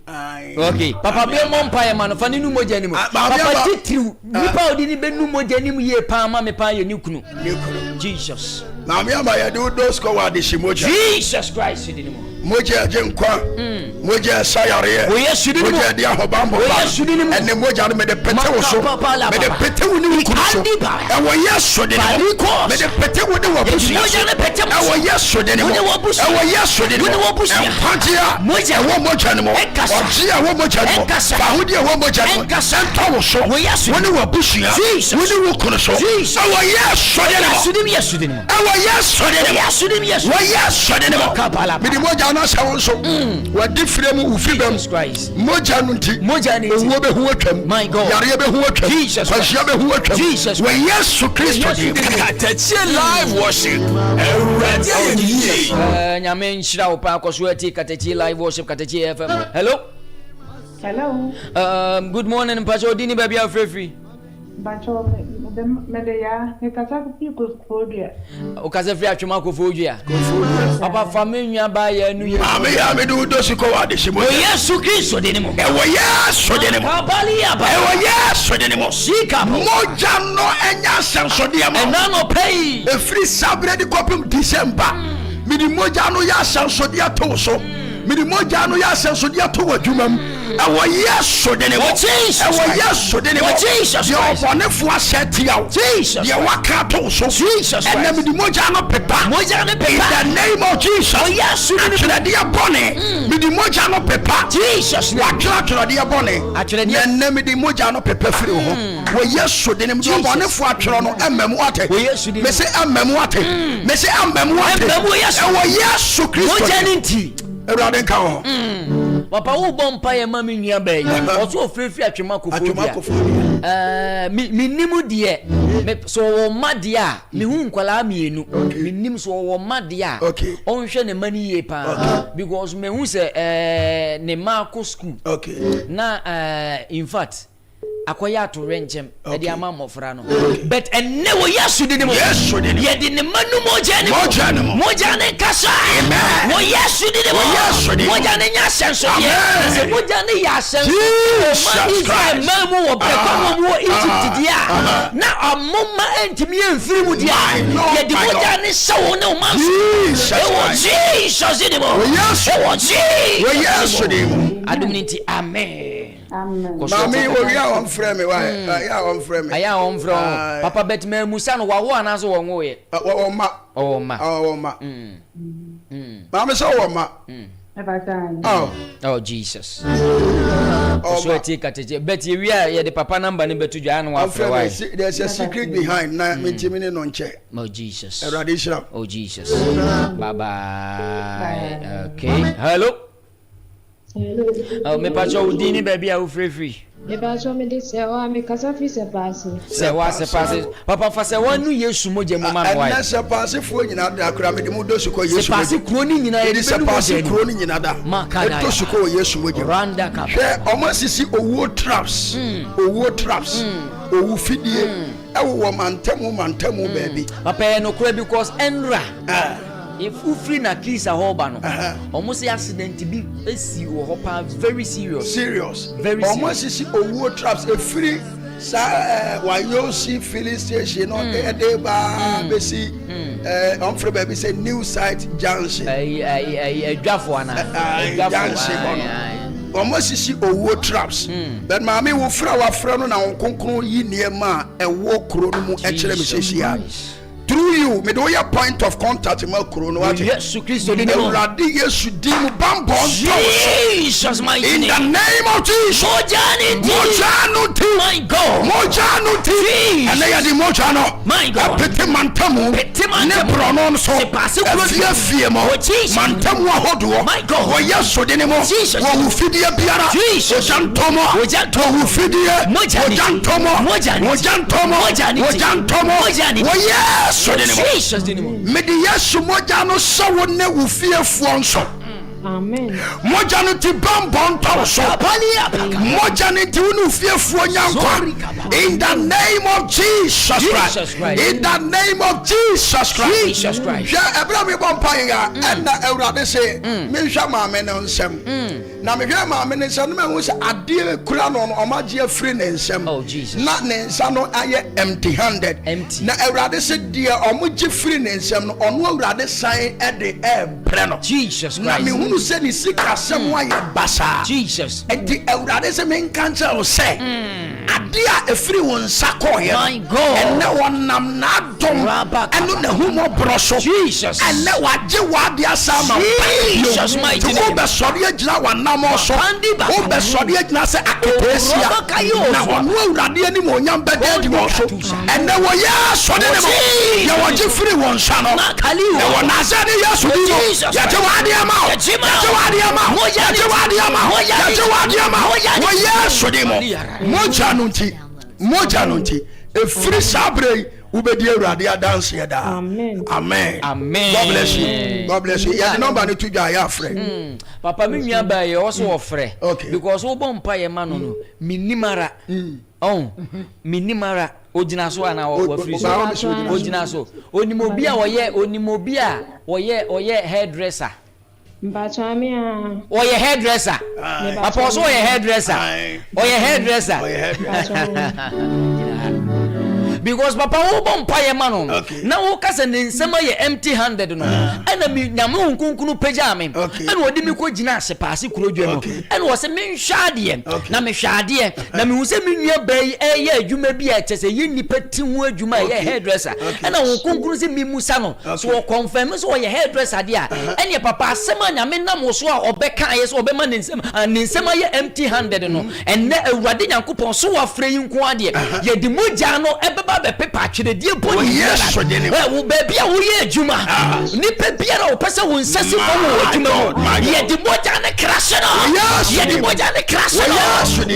okay papa be mompa ye man fa ni nu moja ni mu papa titriu nipa udini be nu moja ni mu ye pa ma me pa ye ni kunu Jesus na me aba ye do those ko wa de shimoja Jesus Christ udini mu moja Danquah, moja sayare, moja dia hobambo, and the moja me the petewoso, me the petewuni kuso, and we yes so the me the petewuni wabusi, and we yes so the and we yes so the and Pantia, moja womoja animo, or Gia womoja animo, Bahudia womoja animo, and Tawoso, when you were bushing, when you were kunoso, our yes so the our yes so the yes, why yes so the moja na sawonso wa different mu freedom moja nunti owo be hu atwam yare be hu atwam kwahia be hu atwam wa Yesu Kristo di Katakyie live worship awurade ayeniye nyame nhyira wo pa akoso ati Katakyie live worship Katakyie FM. Hello good morning mpacho odini baby afrefri Bacho medeya ne Katakyie kuskodia okazefri atwema kofodia papa famenya ba ya nu ame ya me do siko wa de shimo Yesu Kristo de nimo e wo Yesu de nimo abali aba e wo Yesu de nimo sika moja no enya senso de am na no pay e free sabre de kopim December mi di moja no ya senso de ato so mi di moja no ya senso de ato wadwumam e wo Yesu de nimo e wo Yesu de nimo Jesus yo bonefo asetia Jesus ye waka to so Jesus and na mi di moja no pepa in the name of Jesus oh Yesu de dia bone mi di moja no pepa Jesus wa twa dia bone and na mi di moja no pepa firi ho wo Yesu de nimo yo bonefo atwro no emem wate me se emem wate me se emem wate e wo Yesu Kristo moja ninti Everybody nka ho papa wo bompa ye ma me nua ba yi oso ofrefi atwema kofodia mi nimu de me so wo made a me hu nkwala mienu me nim so wo made a onhwe ne mani ye pa because me hu se ne ma ko school na in fact akoya to renchem e de ama mofra no but enne wo Yesu de mo ye de ne manu moja ne kasa wo Yesu de mo moja ne nya senso ye moja ne ya senso Israel mamu wo breka mo Egypt dia na amoma entimi enfiri mu dia ye de moja ne sawo ne o man Jesus de mo wo Yesu de mo aduminti amen. Mami wo ya on frame me why ya on frame me aya on frame papa bet me musa no wa wo anaso wo wo ye o ma mami so wo ma oh Jesus so take Katakyie bet ye ye the papa number ni betu dwa no wa frame why there's a secret behind na me timini no nche oh Jesus oh Jesus bye bye okay hello me pacho udini baby a free me pacho me de sewa me kasa fi se passe papa fa se wanu Yesu moje mo man why na se passe fo nyina da akura me de mu do su ko Yesu se passe kro ni nyina e se passe kro ni nyina da do su ko Yesu moje randa ka omo sisi owo traps owu fidie e wo mantamu baby papa no kra because enra if you free na case a hoba no almost accident bi esi wo hopa very serious very almost see owo traps a free sa wayosi filling station no dey ba besi on free baby say new site junction dwafo ana junction almost see owo traps but mama wo fra no na wonkonkron yi niema ewo kro no mu e kire me hyehyia through you me do your point of contact ma kro no what Yesu Kristo de mo Radi Yesu di mu bambon Jesus my in the name of Jesus mojanu ti my God mojanu ti and ya di mojano my God pete mantamu ne brono so fie mo mantamu ahodo my God wo Yesu de mo wo fidie biara ojantomo wo fidie ojantomo wo Jesus de mo me di Yesu mojano so wo ne wo fiefuo nso amen mojano ti bambon tawso mojano ti unu fiefuo nyankwa in the name of Jesus Christ in the name of Jesus Christ ja Abraham bompa ya and Ewurade say me hwa maame ne nsem na me hwa maame ne nsem no me hu se ade kura no omaje afri ne nsem na ne nsa no aye empty handed na Ewurade se de omoje fri ne nsem no ono Ewurade san e de e bre no Jesus Christ na me hu ohunu se ni sika semu aye basa Jesus enti ewurade se men kancha o se ade a efiri won sako ye my God enne wonam na dom enu na humo broso Jesus enne waje wade asama Jesus mighty name be sori agina wanam so o be sori agina se aketesia na wonu ewurade ani mo nyam bededi wo so enne wo ya sori ne mo ya waje free won sha no e wona se ne yesu ni mo ya je wade ama ya je wade ama ya je wade ama ya je wade ama wo yesu ni mo janunti efiri sabre ubedi ewurade adanse ya da Amen. Amen. God bless you ya the number ni tuja ya frɛ papa me nua ba ye also ofrɛ okay because wo bom pa ye ma no minimara minimara ojina so ana wo free so ojina so onimobi a woyɛ hairdresser Mbachami oye hairdresser papa also oye hairdresser because papa wo bom pa ye ma no na wo kase ne nsema ye empty handed no ana mi nyame hunkunkunu pagya me ana wodi mi ko gina ase paase kurodwe no ana wo se me nhwade na me hwade na me hu se me nua bai eye adwuma bi a kyese ye nipa ti ho adwuma ye hairdresser ana hunkunkunu se mi musa no so wo confirm so wo ye hairdresser de a ene papa asema nyame nam so a obeka ye so obema ne nsema ye empty handed no enne awurade nyankopon so wa frɛ yi nko ade ye di mogya no ebeba be pepa twere die boni yes wo baby a wo ye adwuma ni pebia na wo pese wo nsase ko wo adwuma ye di moja ne krashe no ye di moja ne krashe no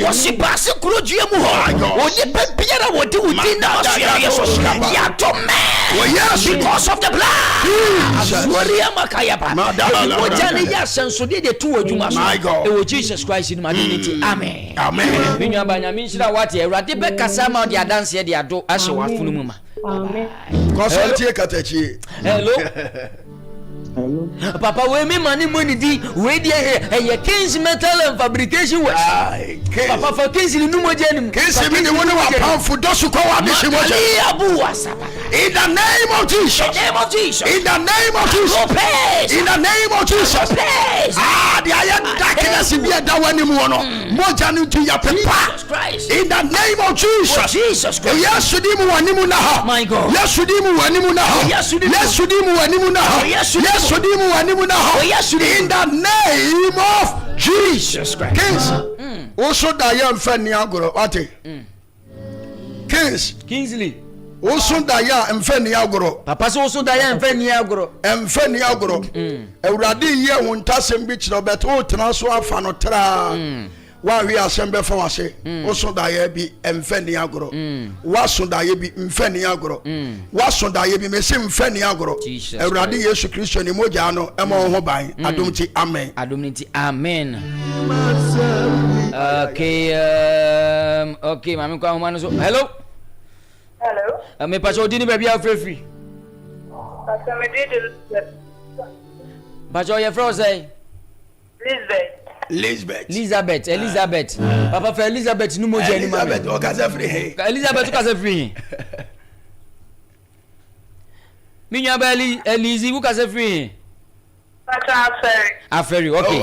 wo si passe kurodue mu ho wo di pebia na wo di wo di na so ya to me because of the blood sorry amakaya ba moja ne ya sensode de tu adwuma so e wo Jesus Christ in madinity amen me nwa ba nyame nhira wate Awurade be kasa ma de adanse de ado wafunu mu ma Amen. Consultie Katakyie. Hello. Papa we me money di we dey Kings Metal and Fabrication Works. Papa for Kings ni numo jenim. Kings me the one wa powerful dosu ko wa dishi mo je. In the name of Jesus. In the name of Jesus. In the name of Jesus. In the name of Jesus. The iron darkness be da wani mu no. Moja ni tu ya pepa. In the name of Jesus. Jesus Christ. Yesu di mu wani mu na ha. My God. Yesu di mu wani mu na ha. Yesu di mu wani mu na ha. In the name of Jesus Christ. Kings. Also da ya mfani agoro. Wate. Kingsley. Also da ya mfani agoro. Papa so also da ya mfani agoro. Mfani agoro. Ewurade ye wontasem bi kire obet o tena so afa no tra. Wa wi asembe fa wase oso da ye bi mfani agoro wa so da ye bi mfani agoro wa so da ye bi me se mfani agoro Ewurade Yesu Kristo ni moja no e mo ho ban adomti amen okay mami kwa humano so hello me pa so dini baby afrefri Pastor me did pa so ye fro say Elizabeth papa for Elizabeth no mo je ni mami Elizabeth o ka se free he Elizabeth ka se free mi nya ba Elizi ku ka se free Aferi okay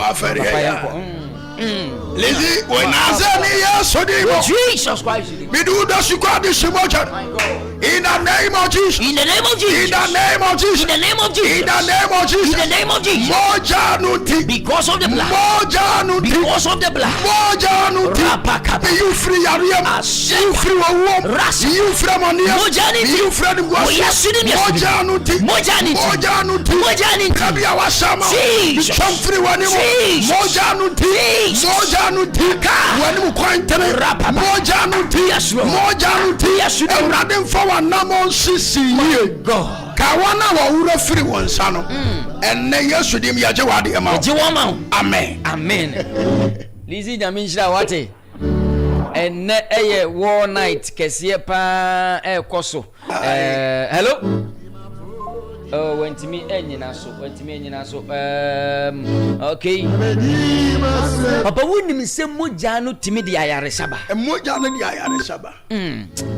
Lizzy when azani yesodi Jesus Christ me do the squad shimoja in the name of Jesus in the name of Jesus in the name of Jesus in the name of Jesus in the name of Jesus in the name of Jesus moja nuti because of the blood moja nuti because of the blood moja nuti you free ariam you free wom you free monia you free moja nuti kabia wasama chom free wanimu moja nuti wanimu kwantere moja nuti Ewurade mfa wanamo sisi ye kawana wa wura free wonsa no enne Yesu dim yaje wade ema amen Lizzy Daminshira wate enne eye war night kesiye pa koso hello went me enyina so okay papa woni mi se moja no timi de ayare saba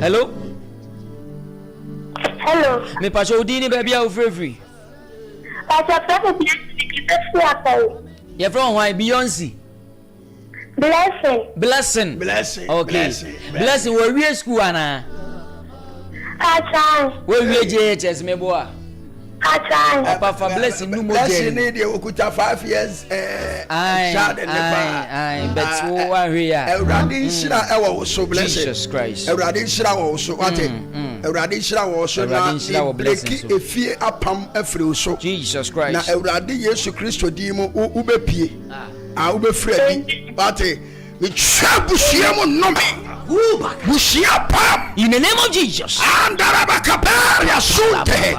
hello me pa so dini baby a free Pastor Prophet You're from why Beyonce? Blessing. Okay. Blessing. Where we school Anna? Katakyie. Where we JHS me boy? Katakyie. Papa Blessing no more. Blessing need you okuta 5 years child in the bar. But who are here? Ewrade nshira ewo so Blessing. Jesus Christ. Ewrade nshira wo so wate. Ewrade nshira wo so na Blessing efie apam afiri so. Jesus Christ. Na Ewrade Yesu Kristo di mu ubepie. Ubefredi wate. We trabushia mo nomi. Bushia pam. In the name of Jesus. Andarabakaparia sunte.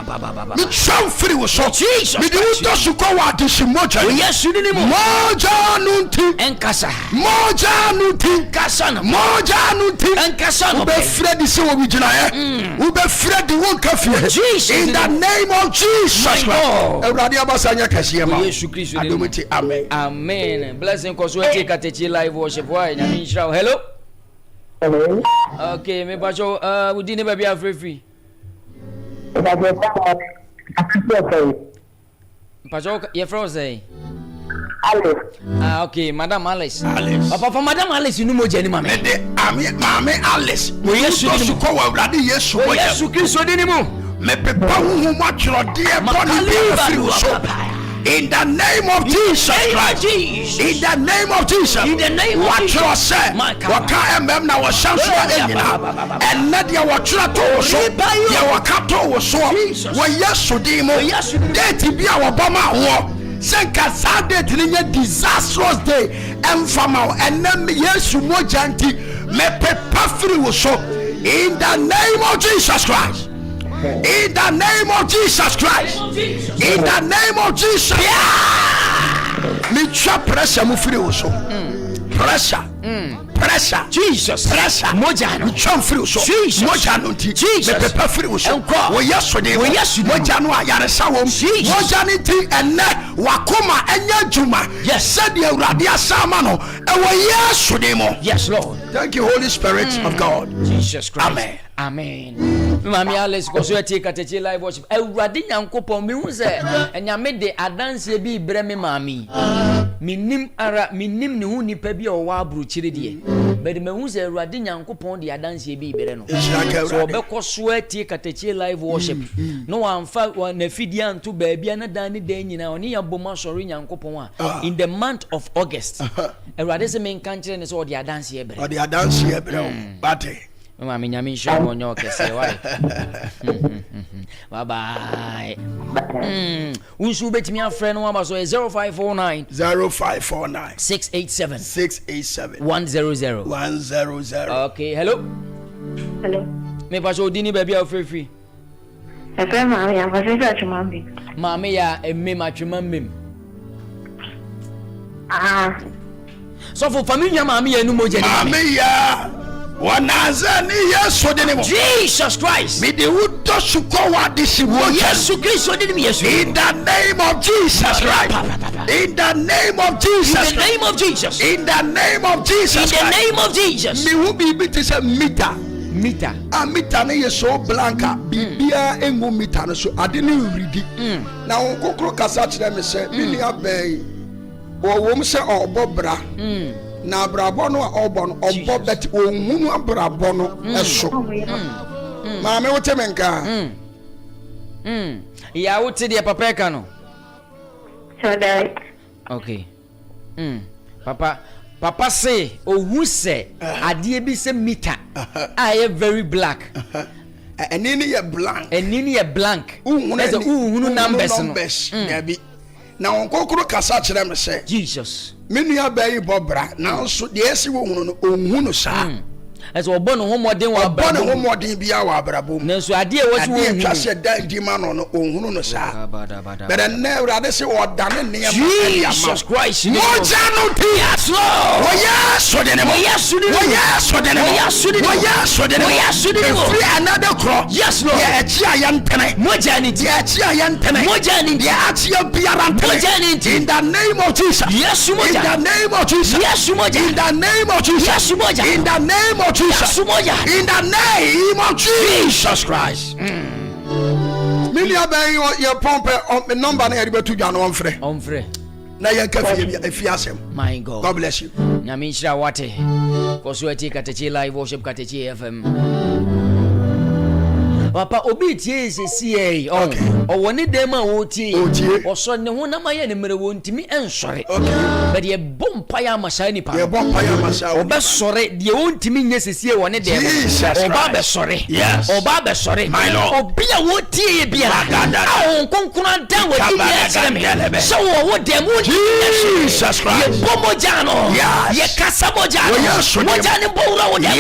We free was so Jesus. We do not go out this moja. Yes, you didn't moja nunti. Enkasa. Moja nunti. Kasana. Moja nunti. Enkasana. Ube Freddy so we jina. Ube Freddy won't kafir. Jesus. In the name of Jesus. Radia basanya kasiema. Yesu Kristo. Amen. Amen. Blessing cause we take Katakyie live worship. Why? Hello. Hello. Okay, me bacho we didn't be free. Pacho, you from say? Alice. Okay, Madam Alice. Papa for Madam Alice, you know more Jenny mama. Mame Alice. We yesu ko wa Awurade Yesu. We yesu Kristo de ni mu. Me pepa hu ma twro de boni bi afiri so. In the name of Jesus Christ. In the name of Jesus. In the name of Jesus. What you say? Waka na wa shanso enyina. Enna dia wa twra to so. Ya waka to so. Wo yesu di mo. Date bi a wo boma ho. Senka sad date ni disastrous day. Emfama enna yesu mo janti me pepa free wo so. In the name of Jesus Christ. In the name of Jesus Christ. In the name of Jesus. Me try pressure mu free so. Pressure. Pressure. Jesus. Pressure. Moja no try free so. Moja no ti. Jesus. Me pepper free so. Wo yeso de. Moja no ayare sa wo. Moja ni ti enne wakoma enya juma. Yes. Said the Awurade asama no. E wo yeso de mo. Yes, Lord. Thank you, Holy Spirit of God. Jesus Christ. Amen. Amen. Mami Alice ko so take Katakyie live worship. Awurade Nyankopon me hu se enyame de adanse bi bre me mami. Minim ne hu nipa bi o wa abruchire de. But me hu se Awurade Nyankopon de adanse bi bre no. So obekọ so take Katakyie live worship. No amfa na fidi anto ba bia na dan ne dan nyina oni ya boma sori Nyankopon a in the month of August. Awurade se me nkan kire ne so de adanse e bre. O de adanse e bre o. Bate. Mama nyame show mo nyoke se why. Bye bye. Unsu betimi afre no aba so 0549 687 100. Okay, hello. Me pa so dini baby afrefi. Efe mama ya fa se atwemambi. Mama ya emmem atwemamem. So for family mama ya nu moje ni. Mama ya Wanazani Yesu de nemo. Jesus Christ. Me de uto suko wa disi wo. Yesu Kristo de nemo Yesu. In the name of Jesus Christ. In the name of Jesus. In the name of Jesus. In the name of Jesus. In the name of Jesus. Me will be bit is a meter. Meter. A meter na ye so blanca. Bibia engu meter no so ade ne ridi. Na won kokro kasa kire me se me ni abai. Wo wom se obobra. Na abrabo no obon obo bet ohunu abrabo no eso maame wote menka ya wote de papa ka no so that okay papa say ohu se ade bi se meter I very black enini ye blank uhunu numbers no bi na won kokoro kasa kire me se Jesus menua bayi bobra na so de esi wo hunu no ohunu sa eso obo no homoden wa abrabo obo no homoden bia wa abrabo na so ade e wasi wo hunu twase da di ma no ohunu no sa but na urade se odane ne ya Jesus Christ moja no yes Lord wo yeso de ne mo free another cross yes Lord ya echi ayantene moja ni ya echi ayantene ya achi biarantene in the name of Jesus yes moja in the name of Jesus yes moja in the name of Jesus yes moja in the name of Jesus yes moja in the name of Jesus Christ Many are your pump number na yɛde bɛtu dwa no ɔmfrɛ na yanka fi asem. My God. God bless you. Nyamisha wate. Kosueti Katakyie live worship Katakyie FM. Papa obi tie CCA o woni dem a wo tie o so ne ho na maye ne mere wo ntimi ensore but ye bompa ya masha ni pa ye bompa ya masha o be sore de wo ntimi nye CCA woni dem o ba be sore o ba be sore obi a wo tie ye bia a won konkuna dan wo die so wo dem wo Jesus Christ ye bomo jano ye kasa mojano mojani bowra wo dem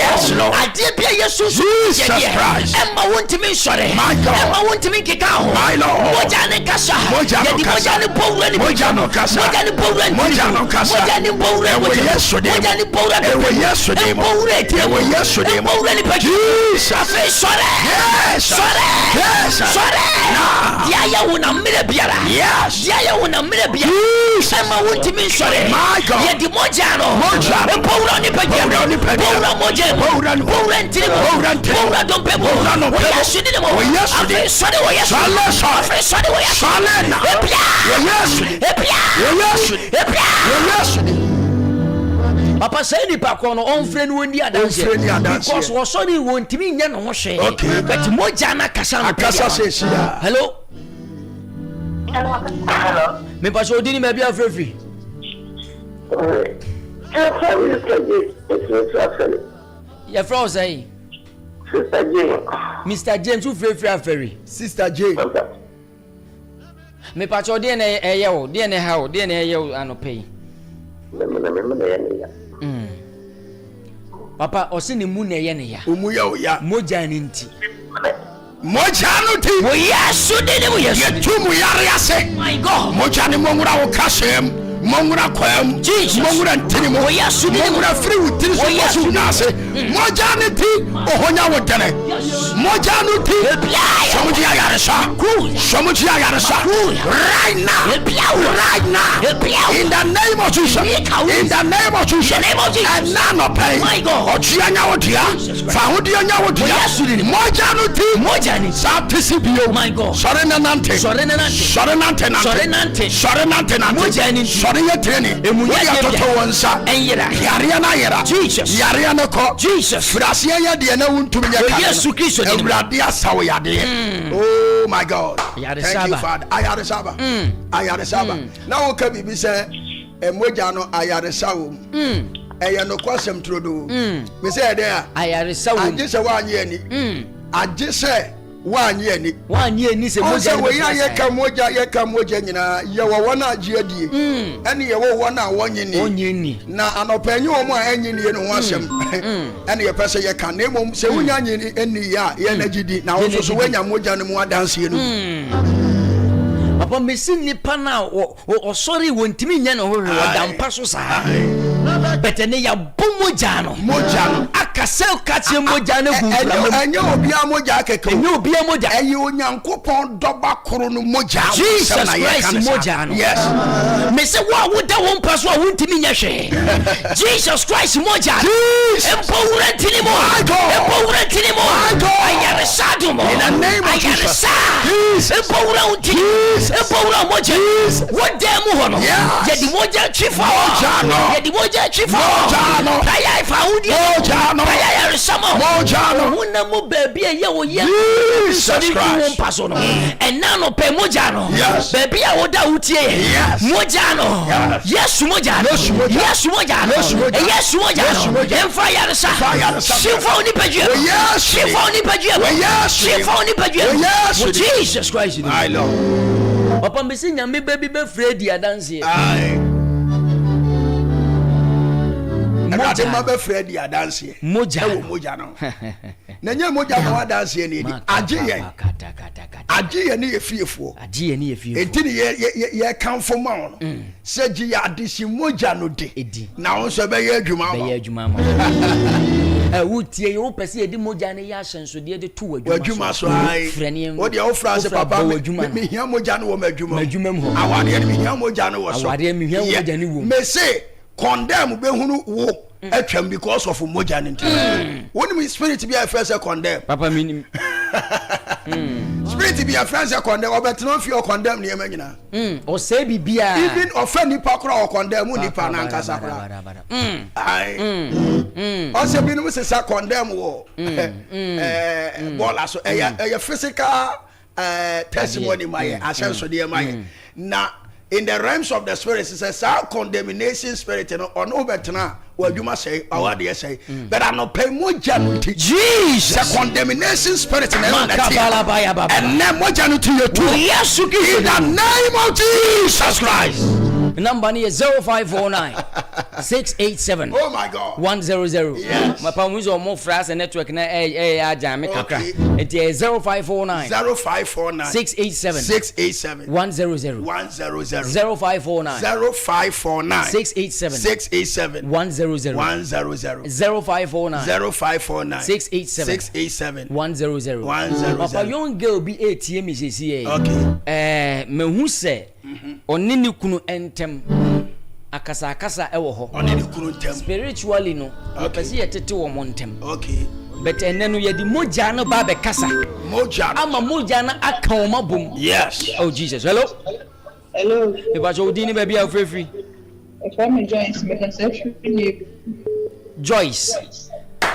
ade bia Jesus Christ emma wo ntimi sorry my God I want to make it down my Lord mojane kasa mojane powre ni mojano kasa mojano kasa mojane powre Jesus sorry dia ya una mire biara dia ya una mire biara ema wonti min sorry my God ye di mojano powre ni powre powre ntiri powre don pe Papa say ni pa ko no on frɛ no ndi adanse because wo so ni won timi nya no ho hwe but moja na kasa no kasa se hello me pa so dini me bia frɛfri ya frɛ say Sister Jane. Mr. James who free aferi. Sister Jane. Me pacho de na eyewo, de na hawo, de na eyewo anopai. Papa osi ni mu na eye ne ya. Omu ya oya. Moja ni nti. Moja no ti. Wo yesu de ne wo yesu. Yetumu yare ase. My God. Moja ni mongura wo kasem. Mongura kwam. Mongura ntini mo. Wo yesu de mongura free utiri so wasu na ase. Moja ni ti ohonya wo dene. Moja no ti. Somuji ayare sa. Somuji ayare sa. Right now. Right now. In the name of Jesus. In the name of Jesus. And none of pain. My God. Ojianya wo dia. Fa ho dia nya wo dia. Moja no ti. Moja ni sa tisibio. My God. Sore na nante. Sore na nante. Sore nante nante. Sore nante. Sore nante nante. Moja ni sore ye treni. Emu ya toto wonsa. Enyira. Yare na yera. Jesus. Yare na ko. Jesus. Frase ya de na wuntumi nya ka. Yesu Kristo de. Ewurade asawo yade. Oh my God. Thank you Father. Ayare saba. Ayare saba. Na wo ka bibi se emoja no ayare sawo. Eye no kwasem trodo. Me se de a ayare sawo. Age se wa anye ani. Age se wanye ani se moja we ya ka moja nyina ye wo wona age adie ene ye wo wona wonye ni na anopanyi wo mu a enyi ni no ho asem ene ye pese ye ka na mom se wonya anyi eni ya ye na gidi na wo so wonya moja no mu adanse no papa mesi nipa na o sorry wontimi nya no ho odampa so sa betene ya bomoja no akase kache moja no gufra enye obia moja akeke enye obia moja eye onyankopon doba koro no moja Jesus Christ moja no yes me se wa woda won paso a wontimi nya hwe Jesus Christ moja empowura ntini mo ayare sadu mo in the name of Jesus empowura ntini empowura moja woda mu hono ye di moja chifa ye di moja chifa ya faudi ya resamo wona mo baby ye wo ye Jesus Christ paso no and now no pe moja no baby a woda utie moja no yes moja no emfa ya resa shifa oni pajue Jesus Christ I love papa mbisi nyame baby be Freddy adanse moja mabe Freddy adanse moja no na nya moja no adanse ni agiye ni efiefo entini ye kanfo ma no se gi ya adisi moja no de na won so be ye adwuma ma wutie yo pese edi moja ne ya hyenso de de to adwuma so ai wo de wo France papa me hia moja no wo madwuma mu awade me hia moja no wo so awade me hia moja ni wo me say condemn be hunu wo atwam because of moja ne nti woni me spirit be I first condemn papa minim spirit be a friend say condemn obetno fi o condemn ne emanyina o say bibia even offend nipa kora o condemn nipa na nkasa kora o say binu say condemn wo bola so e physical testimony my ascenso de my na in the realms of the spirit it says condemnation spirit no ono betena wadwuma say awade say but I no pay mo januti Jesus condemnation spirit na and na mo januti yetu yes in the name of Jesus Christ. Number is 0549 687. Oh my God. 100. Yes. My palm is more fast and network na jam kakra. It is 0549 687 100 0549 687 100 0549 687 100. Papa young girl be ATM is here. Okay. Me who say onini kunu entem akasa ewo ho onini kunu entem spiritually no pese yetete wo montem. Okay. But enenu yedi moja no ba be kasa moja ama moja na aka o mabom. Yes. Oh Jesus. Hello. E ba jo dini ba bia free. E fa me Joyce me ka say free. Joyce.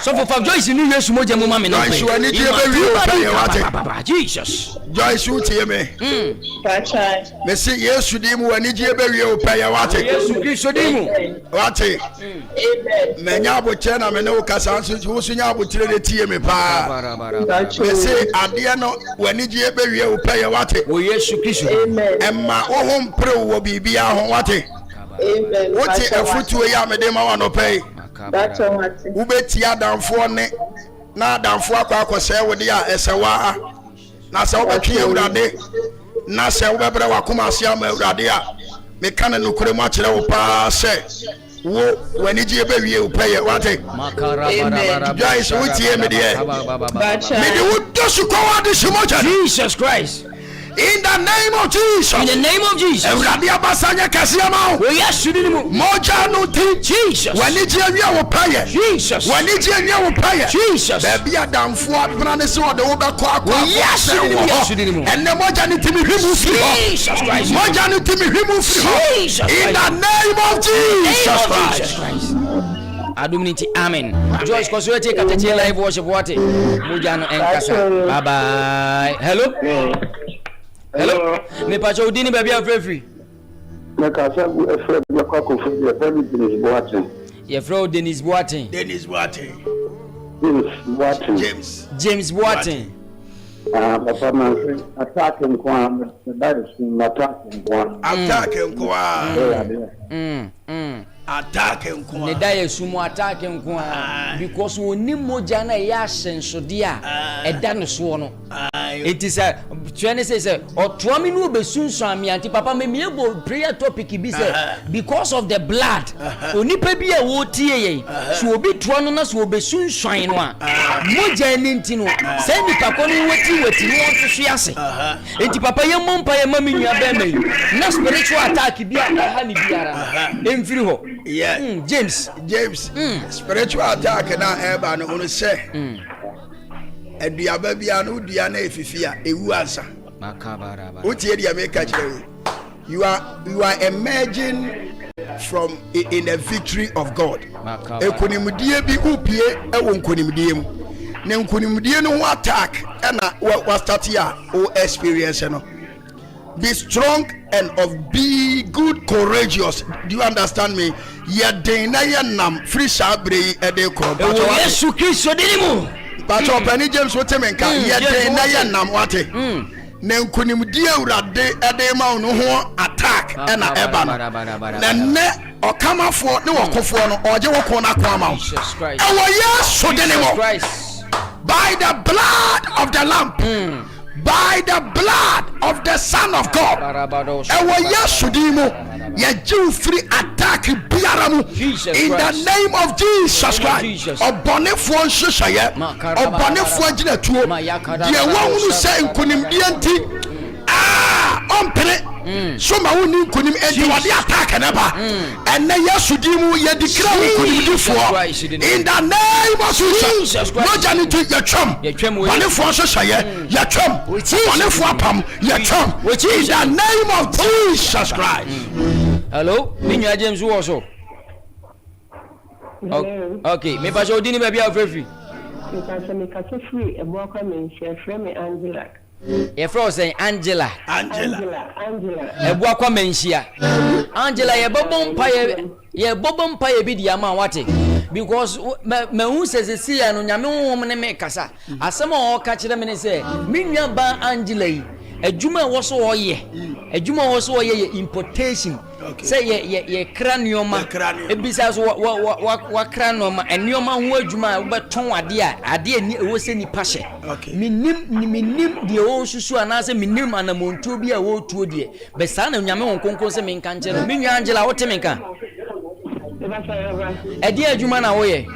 So for Joyce ni Yesu moja mo ma me no. Joyce wani die be wi o pa ye wate. Jesus. Joyce utie me. Pacha. Me say Yesu di mu wani die be wi o pa ye wate. Yesu Kristo di mu. Wate. Amen. Me nya aboche na me ne wo kasa so nya abotire de tie me pa. Me say ade no wani die be wi o pa ye wate. O Yesu Kristo. Amen. Emma wo ho mpre wo bibia ho wate. Amen. Wote afutuo ya me de ma wa no pay. That's what. Ubeti adamfo ne na adamfo akwa wo de a esewa na se obetwe ewurade na se obebre wakoma ase ama ewurade a me kan no kure mu akere wo pa se wo wani ji ebe wie upeye wate Joyce wutie me de me de wo dosu ko wa de shimoja Jesus Christ. In the name of Jesus. In the name of Jesus. Ewurade abasanya kasiama. We yasudi mu. Moja no ti Jesus. Wani ji awia wo paye. Jesus. Wani ji awia wo paye. Jesus. Baby adamfo apena ne se wo de wo be kwa akwa. We yasudi mu. Enne moja ni timi hwimu firi ho. Jesus Christ. Moja ni timi hwimu firi ho. Jesus. In the name of Jesus Christ. Aduminity amen. Joyce Kosuete Katakyie live worship wate. Moja no enkasa. Bye bye. Hello. Hello. Me pacho udini baby free. Me ka say efre bi kwa ko free e free Dennis Boateng. Ye fro Dennis Boateng. James Boateng. Papa man attacking kwa that is attacking kwa. Attacking kwa. Ne da yesumu attacking kwa because woni moja na ya hensode a eda no so no. It is a twene say otoami no besunsu ami anti papa me miebo prayer topic bi say because of the blood onipa bi a wo tie ye so obi to no na so obesunsuan no a moja ni nti no say nipa ko no wati no onso ase enti papa ye mompa ye mami nua ba mai na spiritual attack bi a ha ni biara emfiri ho. Yeah. James. Spiritual attack na eba no unu se. Eduaba bia no dua na efifia ewu ansa. Makabaraba. Utie dia make kire. You are emerging from in the victory of God. Ekonimdie bi upie ewo nkonimdie mu. Ne nkonimdie no ho attack na wa start ya o experience no. Be strong and be good, courageous. Do you understand me? Ye den na ye nam free shabre e de ko. Yesu Kristo dinimu. Pacho Penny James wotemenka ye den na ye nam wate. Ne nkunimdie urade e de ma no ho attack e na eba no. Na ne okamafo ne wokofo no oje woko na kwa ma. Jesus Christ. E wo Yesu dinimu. By the blood of the lamb. By the blood of the Son of God. Ewo yasudimo ye jiw free attack biaramu in the name of Jesus Christ. Obonefo nhyehyeye obonefo agina tuo ye wonu se nkunimdie nti ompere so ma woni nkonim enti wode attack na ba enne yesu di mu ye declare nkonim difo in the name of Jesus no jani to your chum bane fo so hye your chum bane fo apam your chum in the name of Jesus Christ. Hello Minya James wo so okay me pa so di ni ba bia free me ka so free e bo kwa me share frame Angela ye frozen Angela ebua kwa menhia Angela ye bobom pa ye bi dia ma wate because me hu sesesi ya no nyame honhom ne me kasa asem o ka kire me ne se minwa ba Angela yi adwuma wo so wo ye importation say ye cranioma ebisa so wa cranioma enioma ho adwuma wo beton ade ni wo se ni pashe minim de o susu anase minim anamontuo bi a wo tuo de be sa na nyame won konkon se me nka nche no minwa Angela wo te me nka ade adwuma na wo ye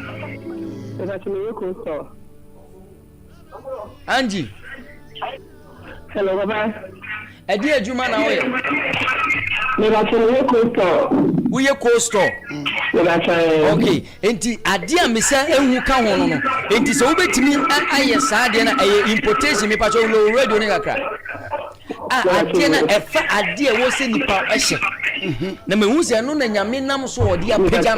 Angie hello baba ade adwuma na wo ye me ba tell you wo ye co-store okay enti ade a mesa ehu ka ho no enti so wo betimi aye saa de na aye importation me pa cho lo radio ne kakra ade na efa ade wo se nipa ehye na me hu se no na nyame nam so odi apagya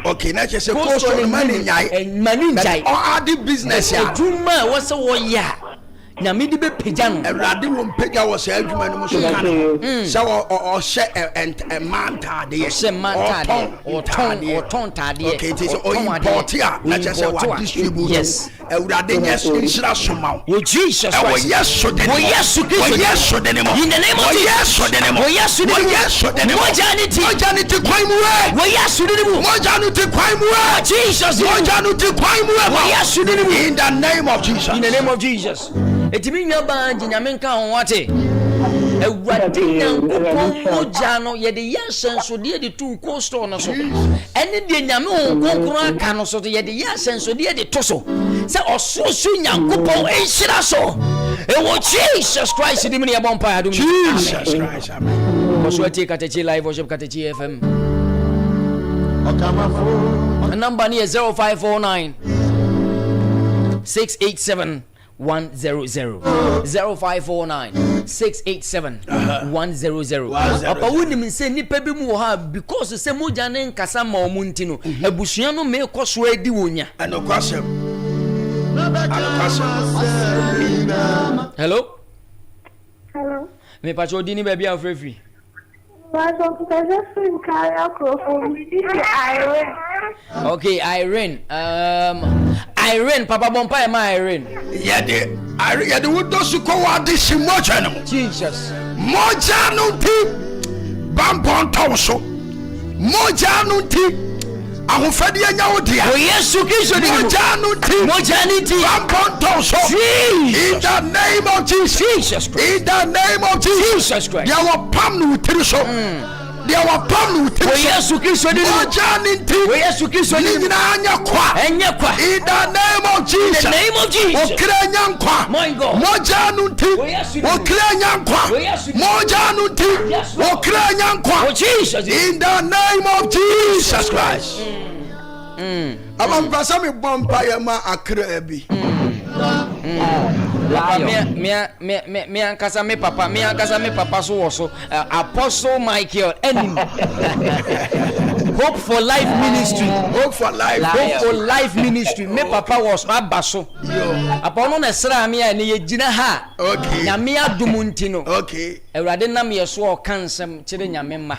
okay na chese co-store mani njai adi business ya adwuma wo se wo ya na me di be pagya no Ewrade wo mpagya wo se adwuma no so kan so o hye manta de hye manta de o ton tade okay it is o import ya na chese wa distribute yes Ewrade yes inshira soma wo Jesus Christ yes so de ne mo in the name of yes so de ne mo mo janiti kwai mu we wo yes so de ne mo mo janiti kwai mu we Jesus mo janiti kwai mu we wo yes so de ne mo in the name of Jesus etimi nyaba anji nyame nka ho wate ewade nyankopon moja no ye de yasenso de de tu ko store no so ene de nyame ho konkoro aka no so ye de yasenso de de to so se ososo nyankopon enhira so ewo Jesus Christ di mini abon pa adum Jesus Christ amen so ati Katakyie live worship Katakyie FM number ni 0549 687 100 0549 687 100 apa woni mi se nipa bi mu ha because se moja ne nkasa ma omunti no abusua no me koso adi wonya anokwasem hello me pa cho dini ba bia free okay Irene Irene papa bompa ma Irene yede wudo su ko wa de shimoja no Jesus moja no ti bampon tawso moja no ti ahofade anya wodia o Yesu Kristo di moja ni ti bampon tawso in the name of Jesus Christ in the name of Jesus Christ dia wa pam no tiri so dia wa pam no tiri o Yesu Kristo di moja ni ti o Yesu Kristo di nyina anya kwa in the name of Jesus okra nyankwa my God moja no ti okra nyankwa moja no ti okra nyankwa Jesus in the name of Jesus Christ pasa me bompa ya ma akra abi me ankasa me papa so wo so Apostle Michael enemy Hope for Life Ministry me papa was abaso apa no na sra me a ne yegina ha okay nyame adumunti no okay Ewrade nam ye so okansem kire nyame ma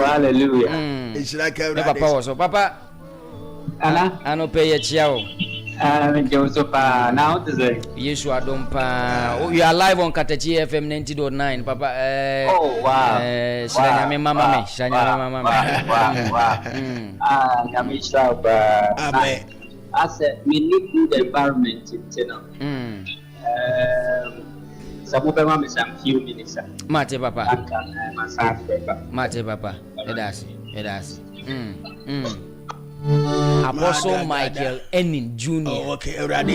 hallelujah me papa was papa ano pe ye chia o now today. Yes, you are you are live on Katakyie FM 90.9, Papa. Oh wow! Shanya mama. Amen. I said we need good environment, you know. Some of them are some few minutes. Mate, Papa. Apostle Michael Enin Jr. Oh, okay. Erade.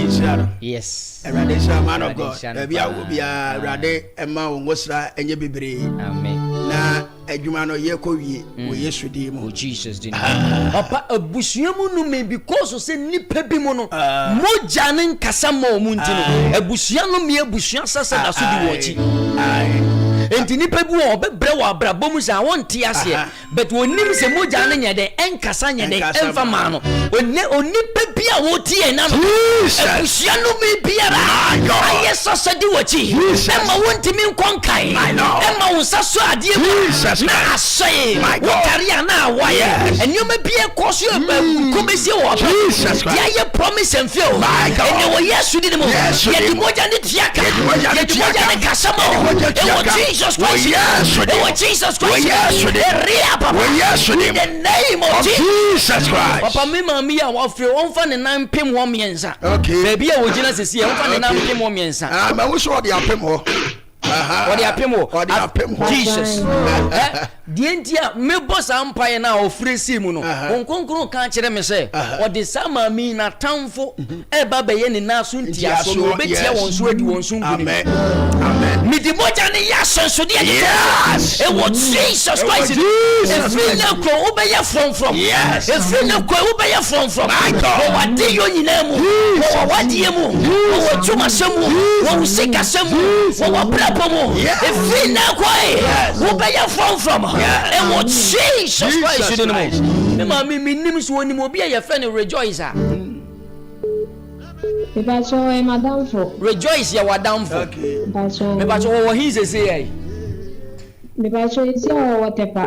Yes. Erade, man of God. Bia will be a Rade Emma Wosra and ye be. Amen. Na adwuma ye ko wie wo Yesu di mu. Jesus di. Papa abusuamu no me because say nipa bi mu no moja ne nkasa ma omunti no abusua no me abusua sasa da so di wo chi. Enti nipa bi wo obebre wo abrabom sa wonte ase but wonim se moja ne nyede enkasa nyede emfa ma no onipa bi a wotie na no abusua no me biara aye sasa di wo chi emma wonti mi nkonkai emma wonsa so ade na asay wotari ana waye enyoma bia koso komesi wo ya ye promise and fail and wo yesu di mo ye di moja ne tiaka ye di moja ne kasamo e Jesus Christ e Jesus Christ ria papa in the name of Jesus Christ papa me mami a wo frɛ won fa ne nan pem ho miensa baby a wo gina sesi e won fa ne nan pem ho miensa ma wo so de apem ho what the apemo Jesus the entia me boss empire na ofresi mu no onkonkron kan kire me say o de sama mi na tamfo e ba be ye ne na so ntia so no be tia won so adi won so nguni amen me di moja ne ya so de yes e wo Jesus Christ e free na ko wo be ya from yes e free na ko wo be ya from o wade yo nyina mu o wade mu o tuma semu o sika semu o bra if we now quiet, who pay your phone from and what Jesus Christ in the most. Me names when you be your friend rejoicer. If I saw him, Madame for rejoice, you are down for. But what he's a say. If I saw it's your whatever.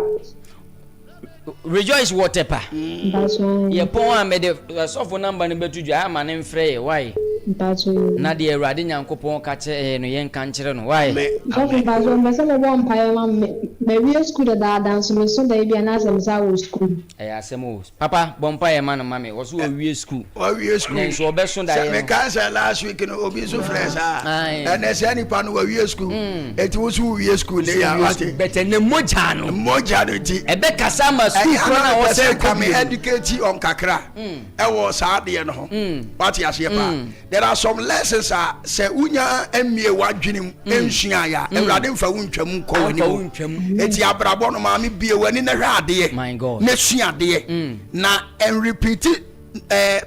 Rejoice whatever. Your poem made a soft number in betu jam and in frey. Why? Na de Awurade Nyankopon ka che no yen kan kire no why so ba so be se mo bon pae ma me wi school da dance me so da bia na asem sa wo school asem o papa bon pae ma no mame wo so wi school nen so be so da ye me kan say last week no obi so fresh and e say nipa no wi school eti wo so wi school le ya wate but ne moja no ti e be kasa ma school kro na wo say come educate on kakra e wo sa de no ho what ya say pa there are some lessons say unya emie wadwenem ensua ya Awurade mfa wuntwam ko wani eti abrabo no ma me bie wani na hwa ade na sua ade na and repeat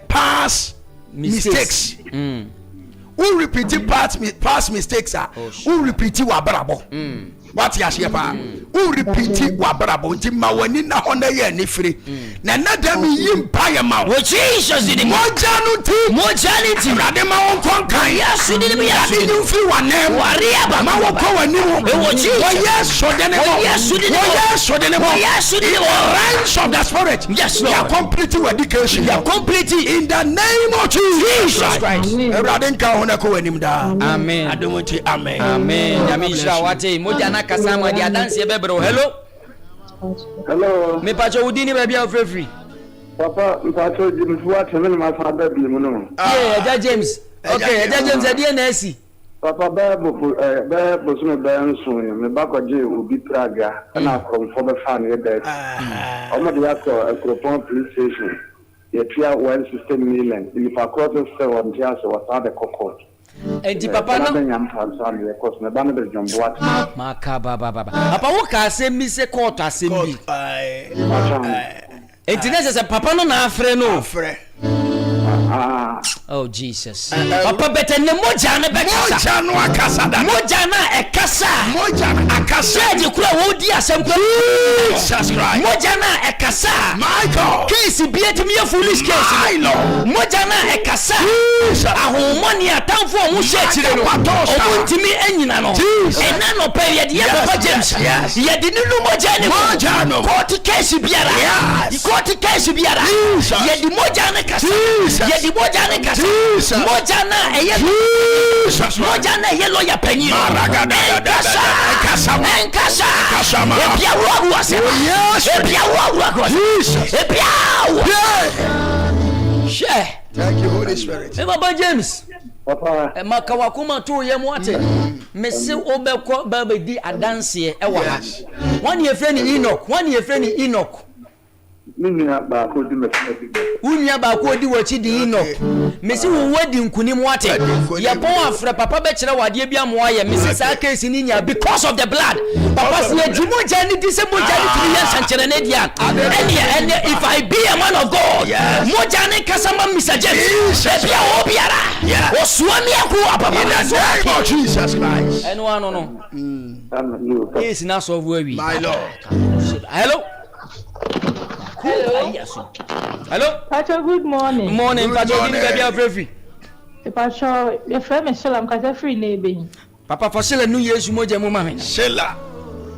past mistakes who repeat past mistakes who repeat wa brabo what ya share pa who repeat wa brabo nti ma wani na ho na ye ni free na nadam yimpa ya ma Jesus did mojanity rade ma won konkan yes did me yes you free wa name waria ba ma wo ko wani mo yes so de ne mo yes did range of the spirit yes Lord you are complete education you are complete in the name of Jesus Christ rade nka ho na ko wani da amen adomuti amen yamisha wate mojana kasama dia dance bebro hello me pacho udini ba bia free papa mpacho James what me ma fa da bi mu no yeah James okay James ade na asi papa ba so me ba nso me ba ko je obi praga na akromfo be fa ne da o mo dia ko akropon police station ye tia 160 million if across the one dia so what are the court enti papa no makaba baba papa wo ka asem se court asem bi enti nese papa no na afre no oh Jesus papa better ne moja na bekasa moja no akasa da moja na ekasa moja na akasa je kura wo di asem kwa Jesus Christ moja na ekasa my God case biet me foolish case my Lord moja na ekasa ahomoni atamfo mu shechire no obuntimi enyina no ena no pe ye de papa James ye de nunu moja ne moja no court case biara ye de moja na kasa ye di moja ne kasa moja na eye moja na eye lawyer penyi kasa ebia wo ase ebia wo share thank you Holy Spirit Papa James papa makawa kuma to ye mo ate mese obekọ baba di adanse e wa ha one ye friend Enoch Minya baako di mefuna bi. Unya baako di wachi di ino. Mesi wo wadi nkunim wate. Ya pon afre papa be kire wade bia mo aye mesi sa case ni nya because of the blood. Papa se adimo jani di se mo jani tiri ya sankere ne dia. And if I be a man of God, mo jani kasama Mr. James. Bia wo biara. O suami akwa papa. In the name of Jesus Christ. Eno ano no. Yes na so we. My Lord. Hello. Hello. Pacho, good morning. Morning, Pacho. Give me baby a free. Pacho, your friend is Sheila. I'm kasa free neighbor. Papa for Sheila New Year's moja mo mama. Sheila.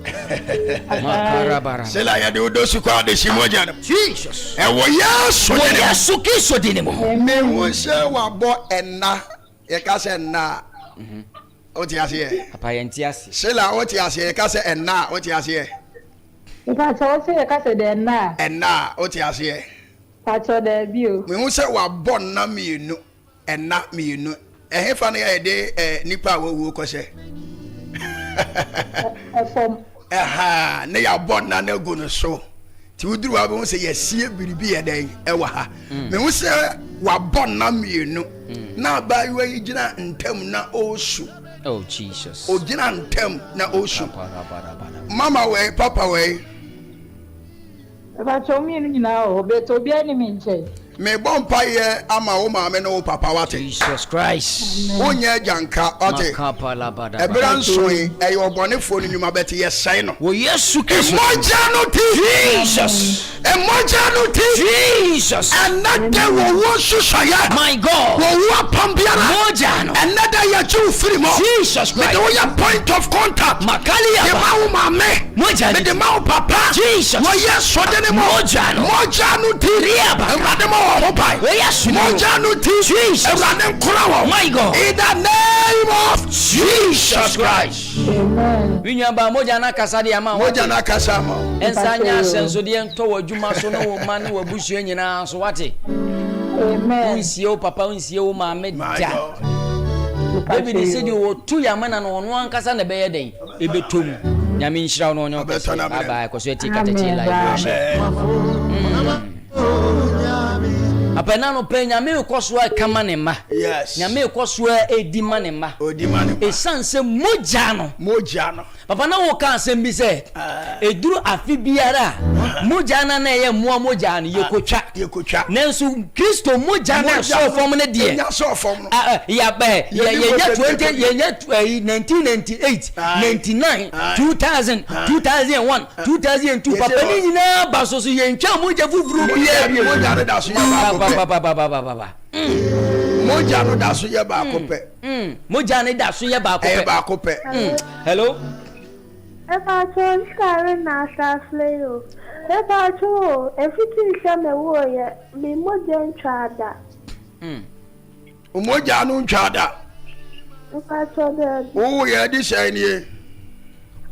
Makarabara. Sheila ya de odosu kwa de shimoja. Jesus. E wo yeso de. Wo yeso kiso de mo. Me wo se wa bo enna. Ye ka se enna. O ti ase. Papa ye nti ase. Sheila o ti ase ye ka se enna, o ti ase. Pacho, o se ye ka se de enna. Enna, o ti ase. Pacho de bio. Me wo se wa bo na mienu. Enna mienu. Ehefa na ye de nipa wo ko se. From Ne ya bon na na go no so ti wuduru wa be se yesie biribi ye den e wa ha me hu se wa bon na mienu na ba yi wa gina ntem na osu. Oh Jesus. O gina ntem na osu. Mama we papa we Pacho mi ni na o beto bi ani mi nche. me bon pa ye ama wo ma me no papa wate. Jesus Christ. Onye janka wate. Ebran soyi e yo bonefo ni nyuma beti ye sai no. Wo Yesu Kristo. Moja no ti Jesus. E moja no ti Jesus. Another wo susaya. My God. Wo pambiara. Moja no. Another ya chu free mo. Jesus Christ. Me do point of contact. Makalia. Ye ma wo mame. Moja. Me de ma wo papa. Jesus. Wo yes so de ne mo. Moja no. Moja no ti riaba. Moja no ti. Jesus. My God. In the name of Jesus Christ. Amen. Winya ba moja na kasa de ama. Moja na kasa ma. Ensanya senso de ento wadwuma so na wo ma ne wabusu nyina so wate. Amen. Unsie o papa unsie o ma me ja. David said you tu ya mana no no ankasa na beye den ebetom. Nyame nhyira no onyo kase. Bye bye ko so eti Katakyie live. Apena no pe nyame koso a kama ne ma. Yes. Nyame koso a edi ma ne ma. Odi ma ne ma. Esanse moja no. Moja no. Papa na wo kan asem bi se eduru afi biara moja na ye muo moja no yekotwa nanso Kristo moja na so form ne de ya so form no ya be ye 20 ye 1998 99 2000 2001 2002 papa ni nyina ba so ye ntwa moja fufuru bi ye moja no da so ya ba moja no da so ya ba ko pe moja ne da so ya ba ko pe hello Epacho Karen Nasa Flayo. Epacho, everything shame warrior, me mojen chada. Umoja no chada. Epacho the Oh yeah, this shiny.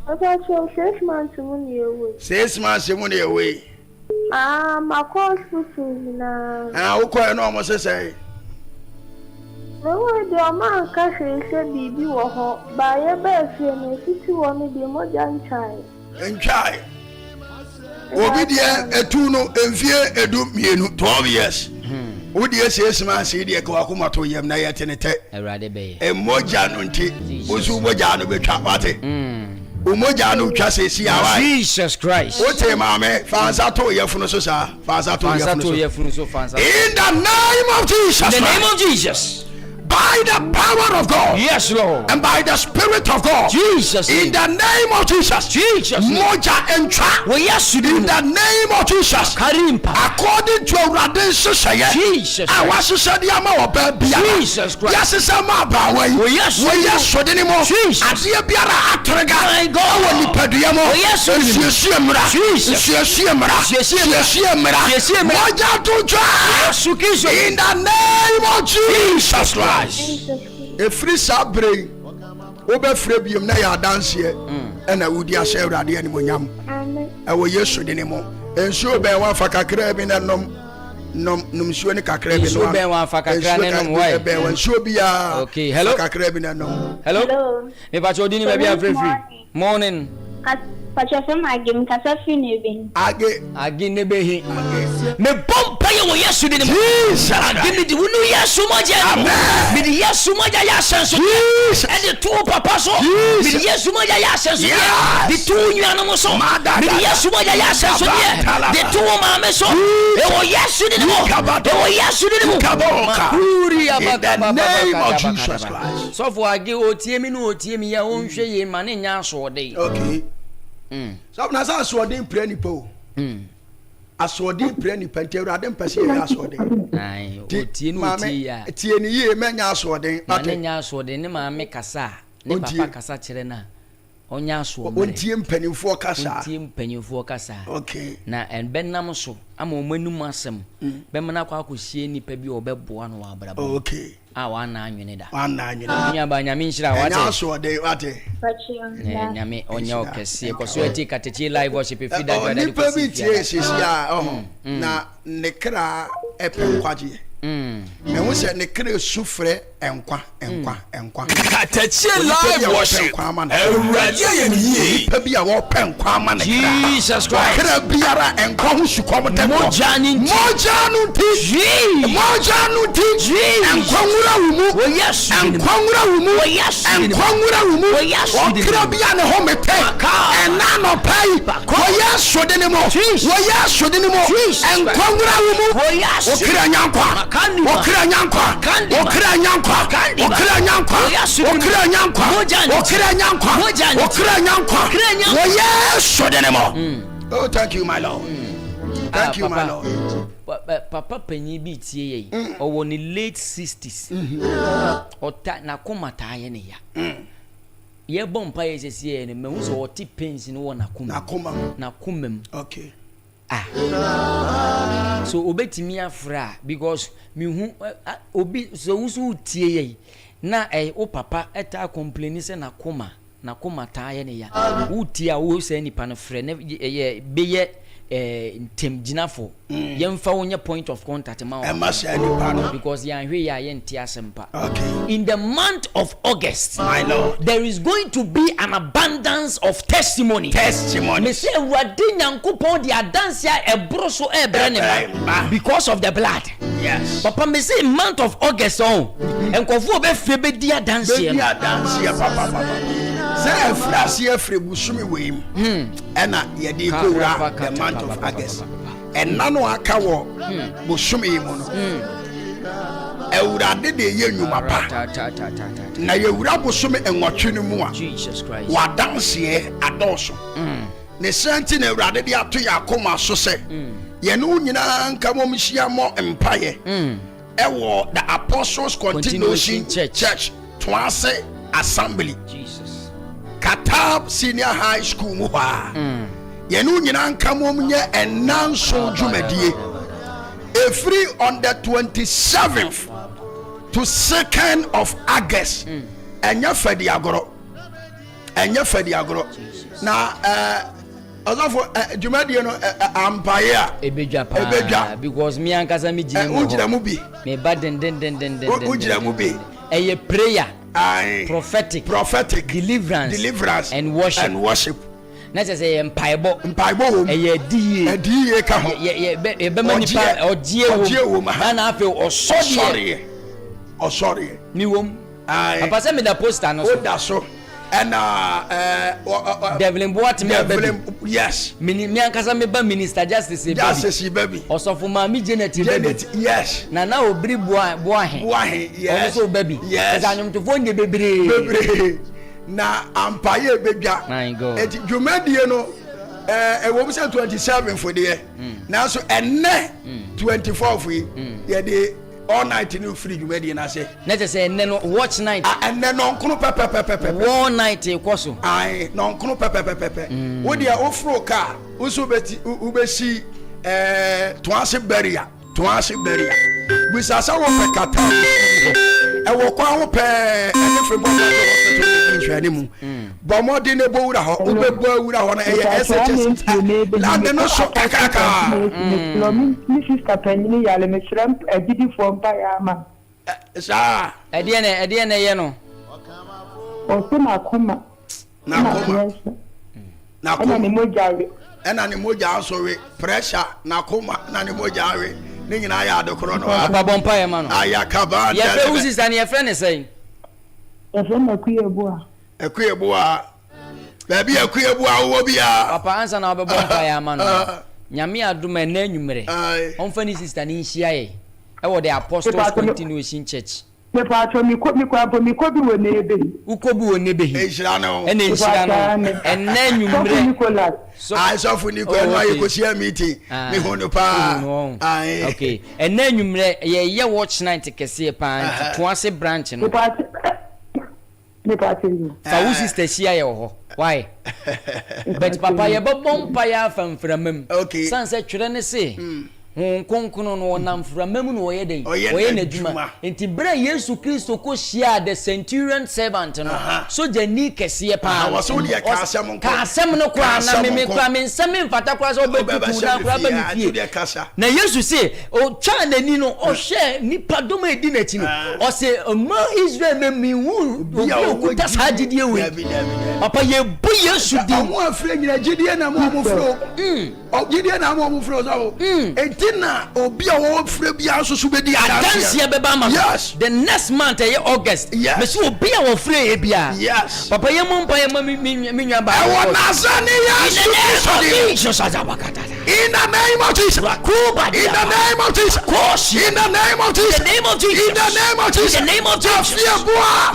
Epacho 6 months money away. 6 months money away. My course na. Ah, uko no mo say. No, the man cash say bibi wo ho, ba ye ba fie na fiti wo me de moja nchai. Nchai. Obi de etu no emfie edu mienu 12 years. Odi ese ma se de ka wakoma to yem na yete ne te. Awurade be. E moja no nti. Osu moja no betwa pate. Umoja no twa se si awa. Jesus Christ. O te mame fansa to yefunu so sa. Fansa to yefunu so. In the name of Jesus. In the name of Jesus. By the power of God. Yes, Lord. And by the Spirit of God. Jesus. In the name of Jesus. Jesus. Moja entra. Well, yes, you do. In the name of Jesus. Karimpa. According to Radin Sisaya. Jesus. I was said Yama or Baby. Jesus Christ. Yes, it's a maba way. Well, yes, well, yes, so anymore. Jesus. As the Biara Atrega. My God. When you Pediamo. Well, yes, Jesus. Moja to try. In the name of Jesus Christ. A free sabre, Ober Frebium, Naya dance here, and I would yes, Eradi and Munyam. I will yes, so anymore. And so be one for Kakrabin and num Suenica Crabin, so be one for Kakrabin and so be a okay. Hello, Kakrabin and no. Hello, if I told you, maybe I'm free. Morning. Pachafem agim kasafi nebe. Age nebehi. Me bompa ye wo yesu de mo. Jesus. Age me di wonu yesu moja. Amen. Me di yesu moja ya senso. Jesus. E de to papa so. Me di yesu moja ya senso. De to nyanu mo so. Me di yesu moja ya senso. De to mama so. E wo yesu de mo. E wo yesu de mo. Kuri abaka baba. Name of Jesus Christ. So for age otie mi no otie mi ya onhwe ye mane nya so de. Okay. So na sa so de pray ni po. Asodi pray ni pente urade mpese ya asodi. Ai otie no otie ya. Tie ni ye menya asodi. Mane nya asodi ne maame kasa. Ne papa kasa kire na. Onya asodi. Ontie mpanimfo kasa. Ontie mpanimfo kasa. Okay. Na en benam so ama omanum asem. Be mena kwa akohie nipa bi obeboa no wa abraba. Okay. Wana anwene da. Wana anwene. Nya ba nyame nhira wate. Nya asodi wate. Nyame onya okese ko so eti Katakyie live worship fi da da. Nipa bi tie sisia na nekra epenkwaje. Ewu se nekra sufre enkwa. Katakyie live worship. Ewurade ayeniye. Nipa bi a wo penkwa ama nekra. Jesus Christ. Nekra biara enkwa ho sukom te. Moja nu ti. Enkwa nwura wumu. Wo yesu. Enkwa nwura wumu. Wo yesu. Enkwa nwura wumu. Wo yesu. Okra bia ne ho mete. Ena no pai. Wo yesu de ne mo. Enkwa nwura wumu. Wo yesu. Okra nyankwa. Okra nyankwa. Wo yesu de ne mo. Oh, thank you, my Lord. Thank you, my Lord. Papa penyi bi tie ye. Owo ni late 60s. Ota na komata ye ne ya. Ye bompa ye sese ne mehu so oti pains no wo na komam. Okay. So obetimi afra because mehu obi so usu tie ye. Na o papa eta complain se na komata ye ne ya. Utia wo se nipa no frɛ ne ye beye temginafo yemfa wonya point of contact ma because yanhwe ya yenti asempa. Okay. In the month of August, my Lord, there is going to be an abundance of testimony. Me say Awurade Nyankopon di adansia ebro so ebre ne ma because of the blood. Yes. Papa me say month of August enkofo be fe be di adansia. Papa. Say frasi busumi weim. Ena ye di ko ra the month of August. And nano aka wo busumi mu no. Ewurade de ye nyuma pa. Na ye wura busumi enwotwe no mu a. Jesus Christ. Wa danse adoso. Ne santi na ewurade de ato yakoma so se. Ye no nyina nka mo mhia mo empaye. Ewo the Apostles Continuation Church Twice Assembly. Jesus. Katab Senior High School mu ba. Ye no nyina nka mo mnye enanso dwumadie. Free on the 27th to 2nd of August. Enya fedi agoro. Na also dwumadie no ampaya ebedwa because me ankasa me gire mo. Ujira mu bi. Me ba den. Ujira mu bi. Eye prayer. Prophetic deliverance and worship. Na say empaibo wo eye die ka ho ye be manipa odie wo na afi osori mi wom papa say me da poster no so da so and Devlin Boat me baby yes me ankasa me ba minister justice baby osofo ma mi Janet yes na obri boa he yes also baby yes anyum to phone de bebre na ampaye bedwa eti dwumadie no ewo bi say 27 for the na so enne 24 for ye dey all night no free dwumadie na say na say enne no watch night enne no nkono pepe one night ekoso no nkono pepe wo dia ofro car uso beti ubesi toase barrier bisasa wo pekata ewo kwa wo pe ene frebo nhwani mu bomodi ne bo wura ho ubebo wura ho na SHS la de no so kakaka mi sister penny yale me shrimp agidi for empire ma sa ede ne ye no o se na koma na koma ni moja asori pressure na koma na ni moja awe ni nyina ya adokoro no papa bompa ye ma no ayakaba ye fe usi san ye friend say e friend Akuyebu a baby Akuyebu a wo bia papa ansa na obebompa ye ma no nyame adoma na anwumere on fa ni sister ni nhia ye e wo the Apostles Continuation Church me pacho mi ko bi wo na ebe ukobi wo na ebe e hira no e na hira no en na anwumere so I saw for Nicolas why you go share meeting me hono pa okay en na anwumere ye watch night kese pa to ase branch no me pacho fa wo sister shia ye ho why but papa ye bompa ya famframam sanse twere ne se konkono no nam framam no oye den oye na djuma enti bra Yesu Kristo ko shia the centurion servant no so jani kese pa waso de ka asem no kwa na me kwa me nsem mfata kwa so obetutu na kwa ba mi fie na Yesu se o twa na ni no o hwe nipa doma edi na ti no o se ma Israel me mi hu o ta sagidie we papa ye bu Yesu di mo afre nyina gidie na mo fro o gidie na mo fro so na obi a wo frɛ bia so bedi adanse beba ma the next month August me so obi a wo frɛ bia papa ye mo mpa ye ma mi nwa ba e wo nazani Jesus in the name of Jesus in the name of Jesus in the name of Jesus in the name of Jesus in the name of Jesus in the name of Jesus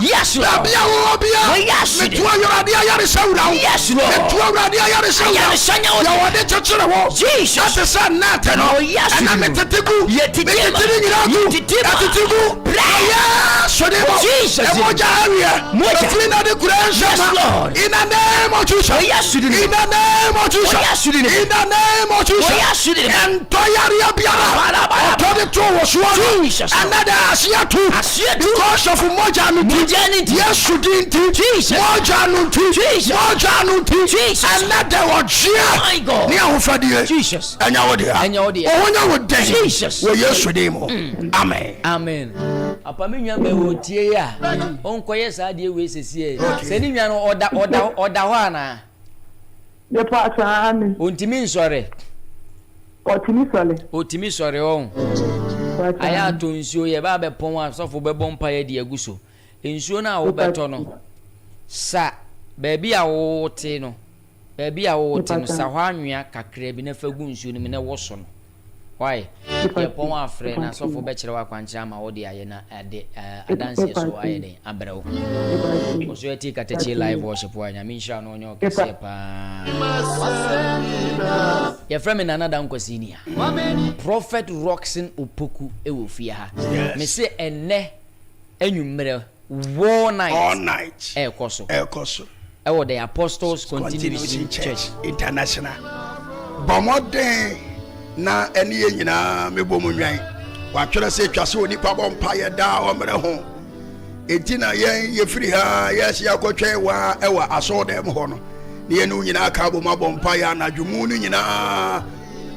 yes Lord bia wo bia me to awurade ayare sawura yes Lord me to awurade ayare sawura ya wo de chochire wo Jesus that is not no and I'm tetigu tetigu prayer so the Jesus moja area moja the Lord in the name of Jesus yes in the name of Jesus in the name of Jesus and toyaria biara to the two was one Jesus another asia two because of moja no yes Jesus moja no Jesus another was my God ni ahofadie Jesus anya wo Jesus wo Yesu demo amen apa me nwa be wo tie ya onkoye sa de we sesie se ni nwa no oda ho ana ye pa twa ami ontimi nsore otimi sore on aya to nsuo ye ba be pon asofo be bompa ye de aguso nsuo na wo beto no sa baby a wo te no sa ho anwea kakra bi na fagu nsuo no me na wo so no why ye pon afre na asofo be kire wa kwanche ama wo de aye na ade adanse so aye den abrɛwo oso eti Katakyie live worship wa nya minsha no onyo kese pa ye frame na nada nkwasinia prophet Rockson Opoku ewo fie ha me se enne anwumre all night ekoso the Apostles Continuation Church International bomode na eni ye nyina mebomu nwan wa twere se twase oni pa bompa ye da o mre ho etina ye free ha yes ya kotwen wa ewa aso dem ho no ne ye nu nyina ka boma bompa ya na dwumu nu nyina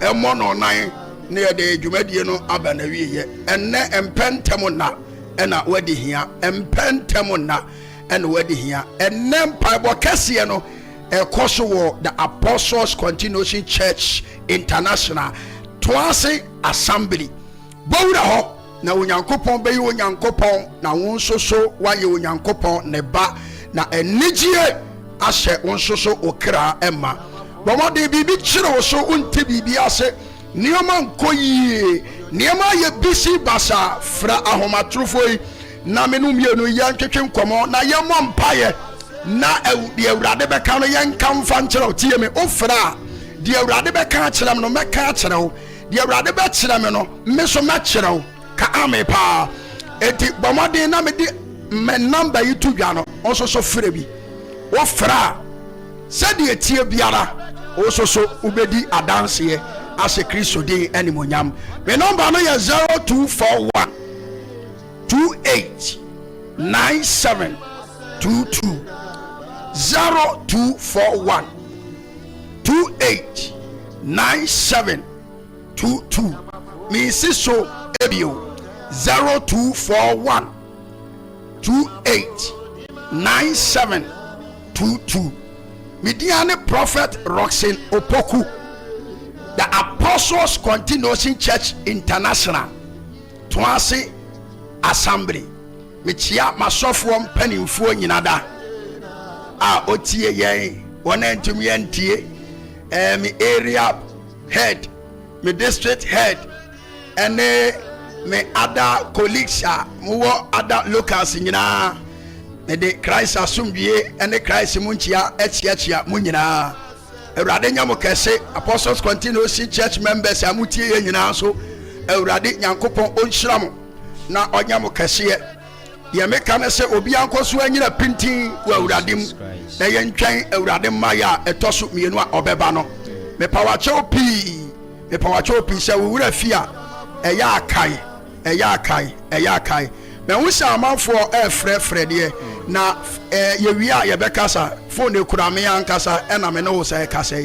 emo no nan ne ye de dwumadie no aba na wiye enne empentem na ena wadi hia empentem na ena wadi hia enne mpa bo kase no ekoso wo the Apostles Continuation Church International Twice Assembly bowura ho na onyankopon be onyankopon na wonsoso waye onyankopon ne ba na enigye ahye wonsoso okra ema bomode bibi kire wo so unte bibi ase nioma nkoyie nioma ye bisi basa fra ahomatrofoi na menum mienu yantwetwe nkomo na ye mompaye na de awurade beka no yenka mfa nkyerɛ tie me ofra de awurade beka kyerɛ me no meka kyerɛ wo de awurade be kyerɛ me no me so ma kyerɛ wo ka ame pa eti bomode na me di me number yi to dwa no onso so frɛ bi wo fra sɛ de tie biara onso so ubedi adanse ase Kristo din animonyam me number no yɛ 0241 28 9722 0241 28 9722 me siso ebio 0241 28 9722 Midiane Prophet Rockson Opoku, the Apostles Continuation Church International, Twansi Assembly. Michia Masofwom Pennyfo Yinada. Otie Yen, one end to me and tea, me area head, me district head, and me other colleagues, more other locals in Yina. The Christ Assumbie and the Christ Munchia, Echia Munina. Radenya Mokese, Apostles Continuous Church members, Amuti Yina, so Radi Yankopon Onshram, na Onyamokese. Ye mekane se obi ankoso anyina pintin wa uradim na ye ntwen uradim maya etoso mienu a obeba no me pawache opi se wura fia eya akai me wusa amanfo frefre de na ye wia ye bekasa phone e kura me ankasa e na me no wo se kasa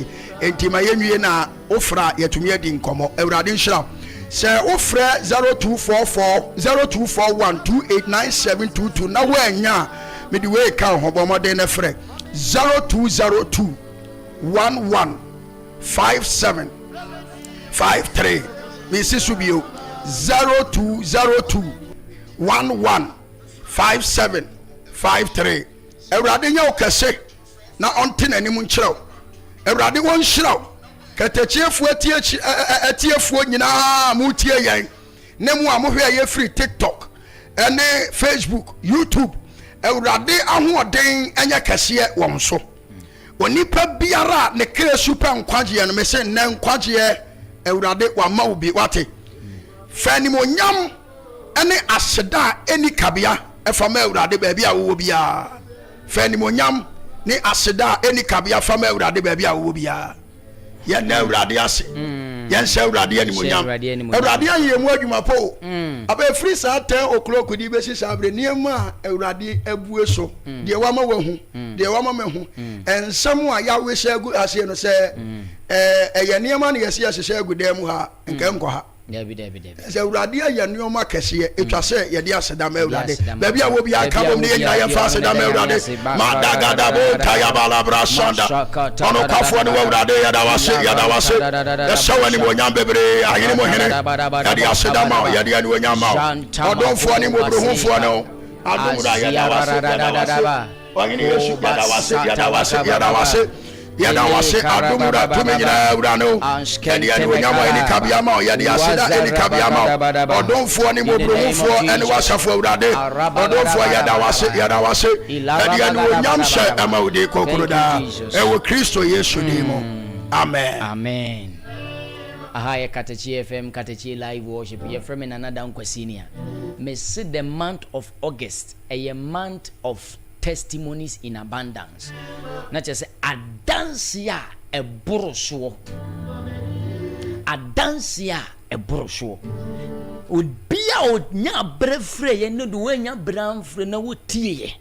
enti ma ye nwie na ofra yetumi adi nkomo uradim hira se ofre 0241289722 na wanya me di we ka hobomode na frɛ 0202115753 me sisubio 0202115753 Ewurade nya okese na onte nanim nkyerɛw Ewurade won hyerɛw Katakyiefu atiefu nyina mutie yen na mu amohwe ye free TikTok ene Facebook YouTube Ewurade ahoɔden anya kɛse wɔm so onipa biara ne kre super nkwaje no me se na nkwaje Ewurade wa ma obi wate fani monyam ene aseda eni kabia efama Ewurade ba bia wo bia fani monyam ne aseda eni kabia fama Ewurade ba bia wo bia ye na Ewurade ase ye se Ewurade ani monyam Ewurade aye mu adwuma po aba free sa 10 o'clock di be sisa abre niema Ewurade abue so de wa ma wahu de wa ma mehu ensam a ya we sha gu ase no se ye niema na ye se sha gu dem ha nka nkɔ ha Debi. Se Ewurade aye nioma kɛse etwa se ye de aseda ma Ewurade ba bia wo bia ka bom ne ye nyina ye fa aseda ma Ewurade ma daga da bo ta ya bala bra sanda ono kafo ne Ewurade ya da wase ya sawa ni mo nyam bebre ayene mo hene ya de aseda ma ya de ani wo nyam ma odonfo ni mo brohufo ne adumura ya da wase wangini Yesu ya da wase adumura tumenyina Ewurade eni ani wo nyam eni kabia ma ya de aseda eni kabia ma odonfo ni mo brohufo eni wasafo Ewurade odonfo ya da wase eni ani wo nyam sha ama udi kokoro da ewo Kristo Yesu dimo Amen. Aha, Katakyie FM, Katakyie live worship. You're from Danquah senior. Me see the month of August, a month of testimonies in abundance. Not just a dance ya a borosho. A dance ya a borosho. Would be out nya brefre and no duenya bram fre na wotie.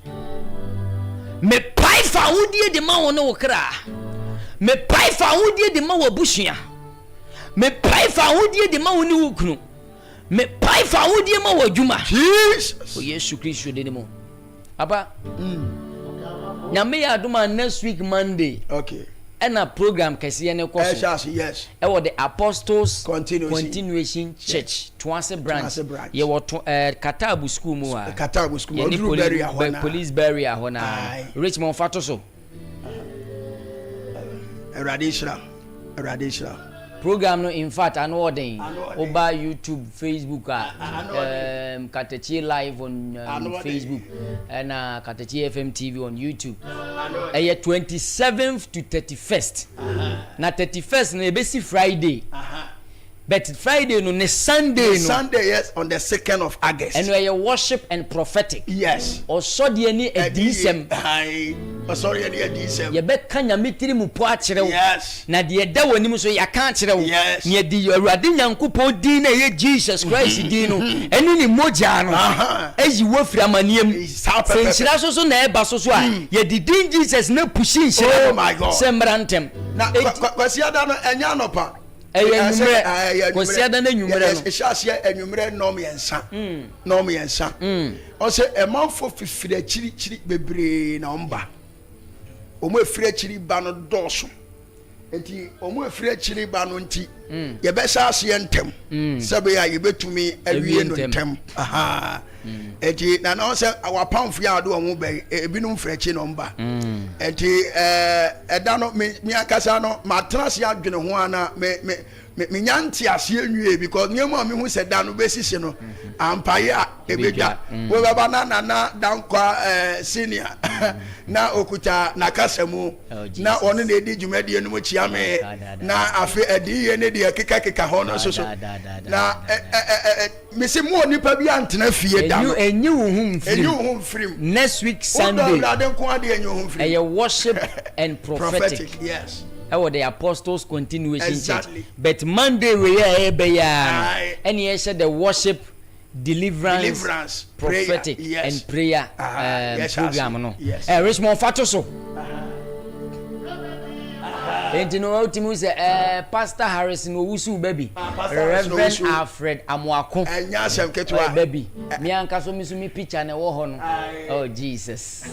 Me pai fa wodie de ma wono kra. Me pai fa wodie de ma wabusua. Me pai fa wodie de ma woni wukunu. Me pai fa wodie ma wadwuma. Jesus. O Yesu Kristo de nemo. Aba. Nyame ya aduma next week Monday. Okay. And a program kesiye ne koso. Yes. E wo the Apostles Continuation Church. Twanse branch. Ye wo Katabu school mu a. Katabu school. Police barrier hona. Richmond Fatoso. Radishra. Program no in fact anodin oba YouTube, Facebook Katakyie live on Facebook and Katakyie FM TV on YouTube. 27th to 31st. Na 31st na besi Friday. But Friday no ne Sunday no. Sunday yes on the 2nd of August. And we worship and prophetic. Yes. Also the any edisem. Sorry any edisem. Ye be kanya mitiri mu po akire wo. Yes. Na de da woni mu so ya ka akire wo. Yes. Ne de Awurade Nyankopɔn din na ye Jesus Christ din no. Eni ni moja no. Eyi wo firi amaniem. Senchira so na eba so a ye de din Jesus na pushi nhyira. Oh my God. Sembrantem. Na kwasi ada no enya no pa. Kwasiada na nyumere no ehyasia enwumere nom yensa o se emanfo fifire chiri bebre na omba omo efiri achiri ba no dɔɔso enti omo efiri achiri ba no nti ye be sha ase ntem sebe ya ye betumi awie no ntem aha enti na no se our pound fi ado omo be ebinum frechi no mba enti eda no me akasa no matrase adwene ho ana me nyanti ase enwie because nyema me hu se da no besisi no ampaye a ebedwa we baba na Danquah senior na okuta na kasemu na ono na edi dwumade enu chia me na afi edi ye ne de keka ho no so na me se mo nipa bi antena fie da no enyi wo hu mfrim next week Sunday a worship and prophetic yes the Apostles Continuation Church. But Monday we are and he said the worship, deliverance prophetic prayer, and prayer program. No, Richmond Fatoso. And you know what you say, Pastor Harrison Owusu baby, Reverend Alfred Amwako, baby. Me anka so mi picture na wo ho no. Oh Jesus.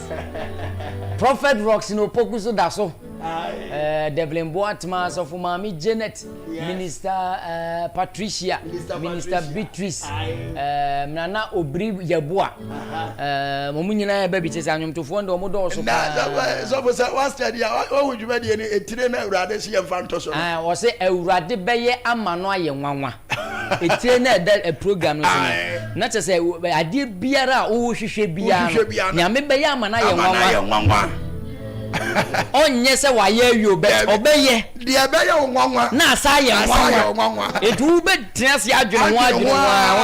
Prophet Rockson Opoku so da so. Devlin Boatma so for Mami Janet, Minister Patricia, Minister Beatrice, Nana Obri Yabua. Momu nyina baby chese anyum to fo ndo mo do so. So for what study what would you be any etire na urade se yemfanto so. Wo se urade beye ama no aye nwanwa. Etire na da program no so. Na chese ade biara wo hwehwe biara. Nyame beye ama na aye nwanwa. Onye se wa ye yo bet obeye de ebeye nwanwa na asa ye nwanwa etu be tiase adwene ho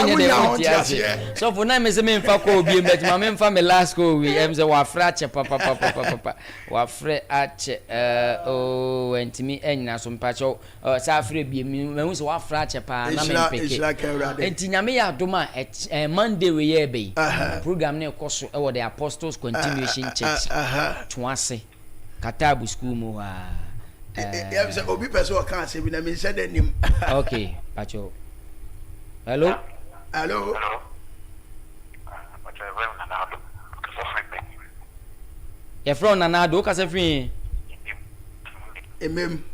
onye de tiase so for na me se me mfa ko obi bet ma me mfa me last ko wi em se wa fra che papa wa fra ache o entimi enina so mpa che sa fra bi me hu se wa fra che pa na me peke enti nyame ya doma Monday we ye be program na ekoso e wo the Apostles Continuation Church twase Katabu school mo say obi person can say bi na me say denim okay pacho hello ye from Nanado ka say free emem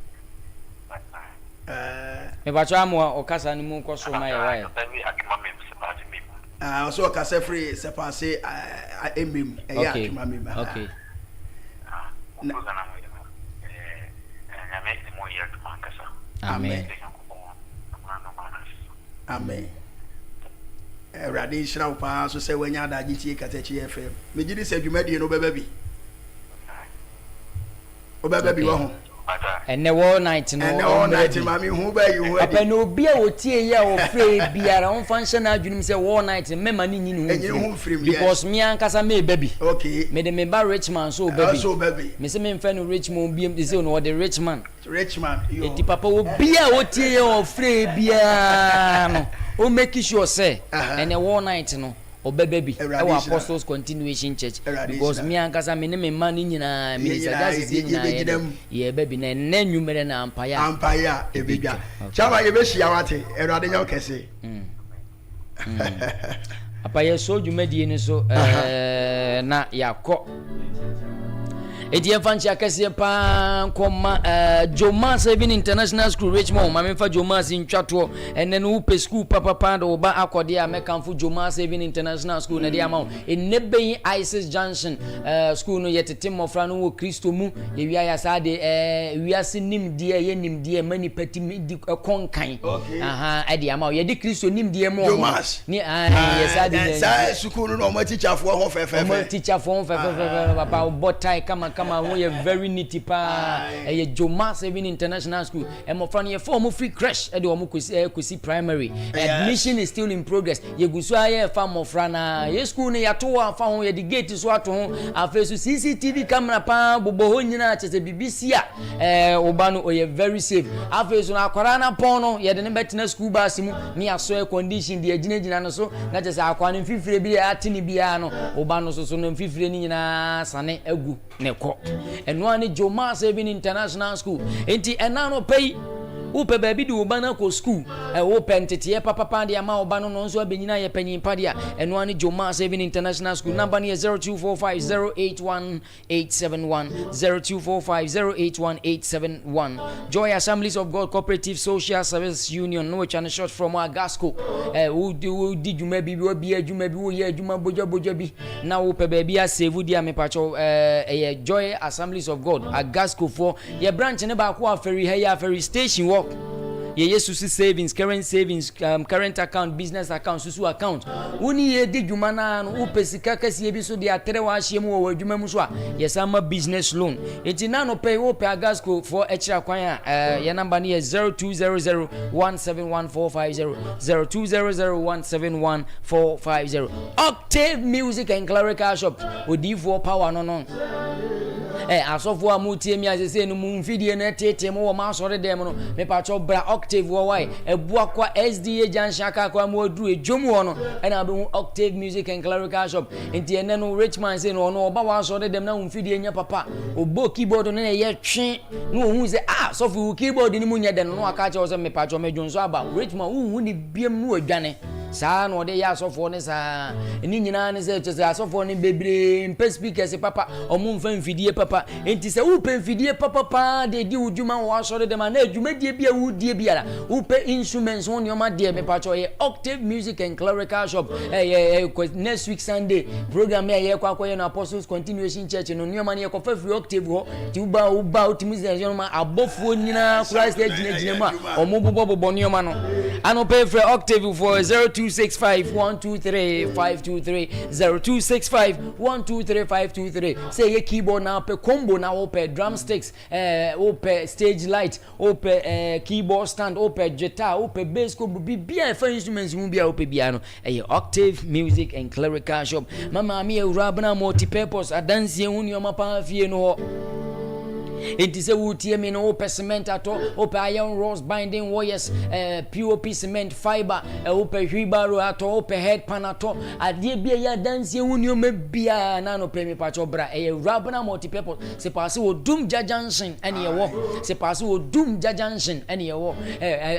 me pacho amo o kasa ni mu ko so na ye wa so ka say free se passe emem e ya akima mem okay Amen. Amen. Radi shira pa so se wanya da gitie Katakyie FM. Me gidi se dwumadi no bebabi. Obebabi wo ho. And the all night no. And the all night mami hu ba you hu. Papa no bia otie ye o free biara on function adwunim se all night mema ni nyini hu. Because me ankasa me baby. Okay. Me de me ba rich man so baby. So baby. Me se me mfa no rich man biem de se no the rich man. Rich man. Eti papa wo bia otie ye o free biara no. O make sure say and the all night no. Obebabi our Apostles Continuation Church because me ankasa me ne me man nyina minister gases nyina ye baby na nwumere na ampaya ebibia chama ye be hia wate erade nya okese apa ye so dwumadi ni so na yakọ Eti fanchi akese pa koma Joma 7 International School Richmond ma memfa Joma si ntwato ene no upe school papa do ba akode a mekanfo Joma 7 International School na dia ma enebe Isis Junction school no yetete mofra no wo Kristo mu ye wia ya sade wiase nimdie ye nimdie mani patimi di konkan aha e dia ma ye di Kristo nimdie mo ni ye sade sa school no mo teacher fo ho fefe mo teacher fo ho fefe papa botai kama who ye very nitty pa ye Joma 7 International School e mo fra no ye form free crash e de o mo kwesi primary admission is still in progress ye gusu aye fa mo fra na ye school ne yato afa ho ye di gate so ato ho afesu CCTV camera pa bobo ho nyina chese BBC a oba no ye very safe afesu na akwara na pon no ye de ne betina school bus mu ni aso e condition de agina no so na chese akwa no fifire bi atini bia no oba no so no fifire ni nyina sane agu ne ko eno ani Joma 7 International School enti ena no pay Upe baby do bana ko school. Open tete papa de ama oba no nso abenyina ye panyin pa de a eno ani Joma Saving International School. Number near 0245081871 0245081871. Joy Assemblies of God Cooperative Social Service Union, no which short from Agasco. Who did you maybe be a Juma boja bi now upe baby a save dia me pacho Joy Assemblies of God Agasco for your branch ne ba ko ferry here ferry station work. Yesu savings, current account, business account, susu account. Uni ye di jumana no upesika kasi ebi so de atere wa ahiem wo adwuma mu so a yesama business loan. Enti na no pay wo pay Agasco for extra kwan your number near 0200171450 0200171450. Octave Music and Clerical Shop odi for power no. Asofo amutie mi asese no mu mfidie na tete mo wo ma sore dem no me pa cho bra Octave wo wai ebua kwa SDA junction aka kwa mo duru ejom wo no na be Octave Music and Clerical Shop enti ene no rich man say no oba wa sore dem na mfidie nya papa obo keyboard no ye twe no hu say sofo keyboard ni mu nya den no aka che wo say me pa cho me dwonso aba rich man hu ni biem no adwane saa no de ya asofo ne saa eni nyina ne se asofo ne bebre mpe speakers papa omu mfa mfidie papa enti se upe mfidie papa de di udwuma wo asore de ma na adwuma die bia wo die bia upe instruments won yoma de me pacho ye Octave Music and Clerical Shop next week Sunday program ye kwa na Apostles Continuation Church no nyoma ne ko fa free Octave ho ti uba utimize yoma abofuo nyina Christ ejina ma omu bobo nyoma no ano pay for Octave for 0265123523 0265123523 say ye keyboard na pe combo na ope drumsticks ope stage light ope keyboard stand ope guitar ope bass ko bia fa instruments mu bia ope bia no Octave Music and Clerical Shop mama mi urabna multi-purpose adansie hunu ma pa fie no enti se wutie me no ope cement ato ope iron rods binding wires POP cement fiber ope wheelbarrow ato ope head pan ato adie bia ya dance hunu ma bia na no pe me pacho bra rabna multi-purpose se passe wo dum jajansen ene ye wo se passe wo dum jajansen ene ye wo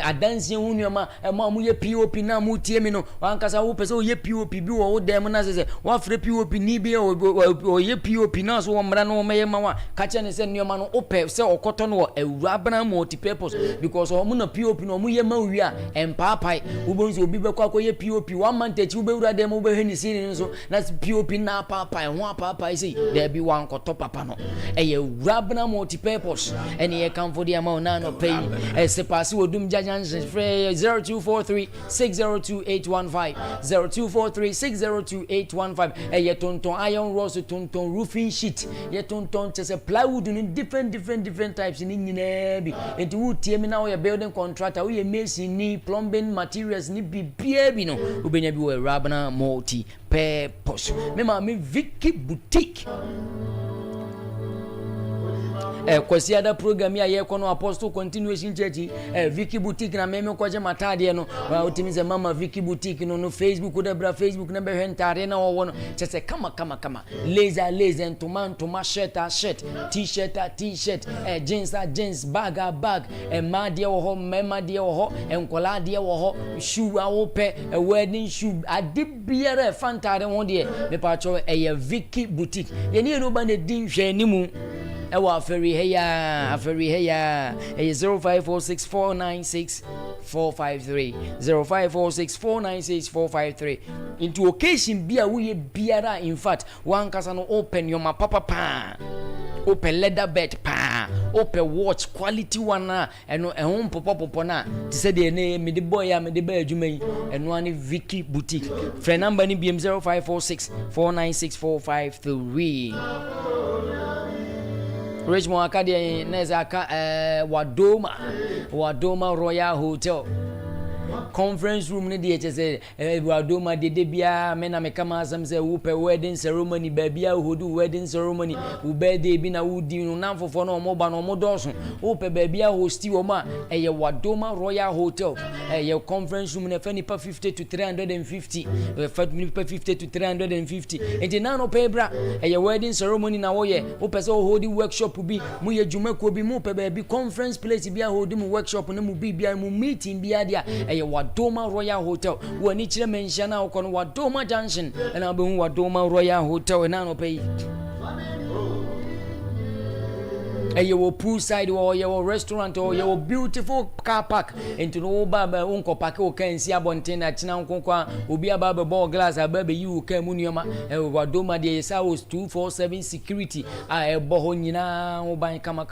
adanse hunu ma mu ye POP na mu tie me no wankasa wo pese wo ye POP bi wo dem na se wa fre POP ni bi o ye POP na so wo mra no me ye ma wa ka che ne se nneoma no ope se okoto no ewurabana multi-purpose because omu na POP no omu ye ma wi a empapai ubonso obi be kwa ye POP one month echi ubewura dem ubehwe ni sini nso na POP na papai ho papai sei there be one koto papa no ewurabana multi-purpose ene ye kan for the amount na no pay se pass odum jajan free 0243602815 0243602815 ye tonton iron rods tonton roofing sheet ye tonton chese plywood in different types ni nyina bi enti wo tie mi na wo ye building contractor wo ye mason ni plumbing materials ni bibia bi no ubenya bi wo rabana multi purpose me ma me Vicky Boutique kwasi ada program ya ye kono Apostle Continuation Church Vicky Boutique na meme kwaje matade no utimize mama Vicky Boutique no Facebook da Facebook na be hentare na wo no chese kama laser ntoma shirt t-shirt jeans bag madie wo ho madie wo ho enkola de wo ho shoe awope wedding shoe adibiere fantare won de me pa cho Vicky Boutique ye ni no ba ne din hwe ni mu ewa aferi heya 0546496453 0546496453 into occasion bia we biara in fact one kasa no open your papa open leather bed pa open watch quality one eno ehon popo na ti se de ne me de boy ya me de ba adwuma yi eno ani Vicky Boutique friend number ni BM 0546496453 Richmond Academy Nezaka Wadoma Royal Hotel conference room ne de say wadoma de bia me na me kama asem say wo pe wedding ceremony ba bia hodu wedding ceremony wo birthday bi na wo di no na fofo na omo ba no omo doso wo pe ba bia hosti wo ma eye wadoma royal hotel eye conference room ne fa nipa 50 to 350 fa nipa 50 to 350 enti na no pe bra eye wedding ceremony na wo ye wo pe say hodi workshop bi mu ye djuma ko bi mu pe ba bi conference place bia hodi mu workshop na mu bi bia mu meeting bia dia eye wadoma royal hotel wo ni kire mention na wo kono wadoma junction na be hu wadoma royal hotel na no pe your poolside or your restaurant or your beautiful car park into no baba unko park o kan si abonten na china nkonkwa obi ababa ball glass ababa you kan munioma wadoma de sa was 247 security a ebo nyina wo ban kama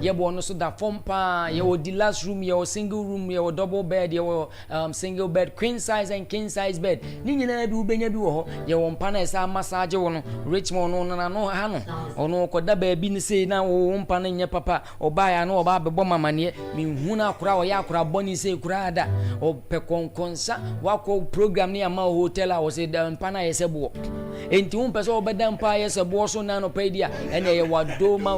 yebo no so da form pa your deluxe room your single room your double bed your single bed queen size and king size bed ni nyina bi ubenya bi wo ho ye won pa na sa massage wo no richmond no na no ha no ono koda ba bi ni sei na umpa na nye papa obaya na oba bebo mamane mi huna akura o ya akura boni se kura ada o pe konkonsa wako program ni ama hotel a o se da mpa na yesebo enti umpa so obeda mpa yesebo so na no pedia ene ye wadoma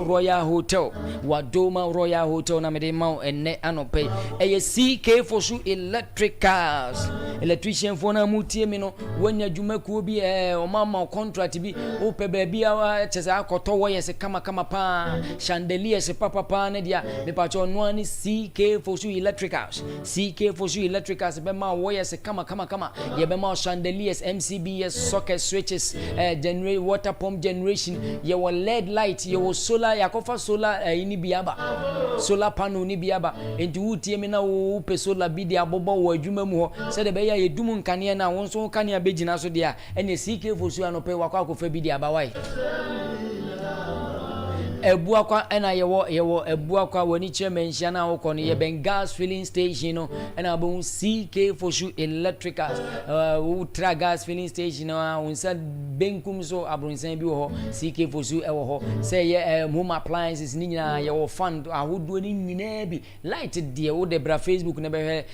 royal hotel na mede ma enne anope eye CK for su electricals electrician for na mutie mi no wanya dwumakuo bi o mama contract bi o pe ba bia chese akoto wo yese kama pa chandelier se papa ne dia me pa cho no ani CK for su electricals be ma wo yese kama ye be ma chandeliers MCBS socket switches generate water pump generation ye wo LED light ye wo solar yakofa solar ini biaba solar panel ni biaba enti wutie me na wo pe solar bi dia bobo wo adwuma mu ho se de be ya yedum nkane na won so nkane abegina so dia ene CK for su anope wakwa akofa bi dia ba wai ebuakwa ena yewo ebuakwa woni chemenhia na wo kono ye ben gas filling station no ena bo CK for sure electricals ultra gas filling station no unsa benkum so abrunsan bi wo ho CK for sure ewo ho say ye home appliances ni nyina ye wo fund ahodo ni nyina bi light de wo de bra Facebook na be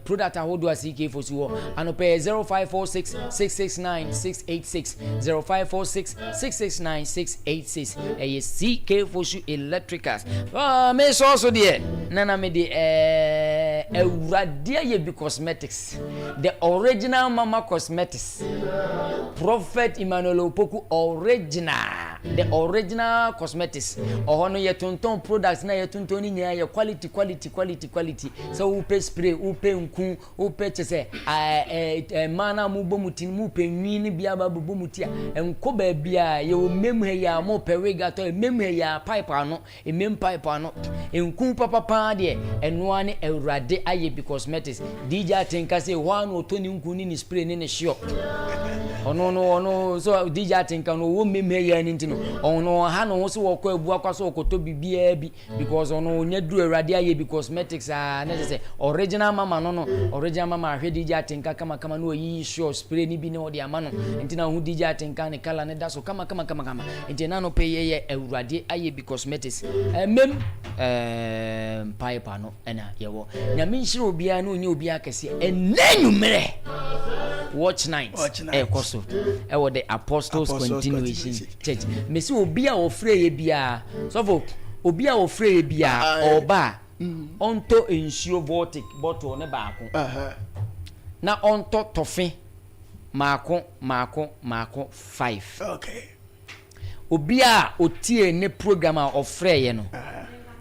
product ahodo CK for sure anope 0546 669 686 0546 669 686 CK for you electricals. Me so there. Nana me the Uradia ye be cosmetics. The original Mama Cosmetics. Prophet Emmanuel Opoku original. The original cosmetics. Ohono ye tonton products na ye tontoni nya ye quality. So upe spray, upe nku, upe chese mana mu bomutin mu pe nwini bia ba bomutia. Enko ba bia ye o mem he ya mo pe wega to emem ya pipe ano emem pipe ano enku papa de eno ane Awurade aye be cosmetics DJ Atenka say one o to ni nku ni spray ni sure ono so DJ Atenka no wo mem ya ni ntino ono ha no so wo kwa abu akwa so okoto bibia bi because ono nya duru Awurade aye be cosmetics na say original mama no original mama ahwe DJ Atenka kama no yi sure spray ni bi ne odi ama no ntina hu DJ Atenka ne kala ne da so kama ntina no pay ye Awurade aye be cosmetics mem pipe ano ena yewo nyame nhire obia no nya obia kese enanumere watch night koso ewo the apostles continuation church mesi obia ofre ye bia so obia ofre ye bia oba onto ensuo vortic bottle ne baako na onto tofe maako 5 okay obia otie ne program ofre ye no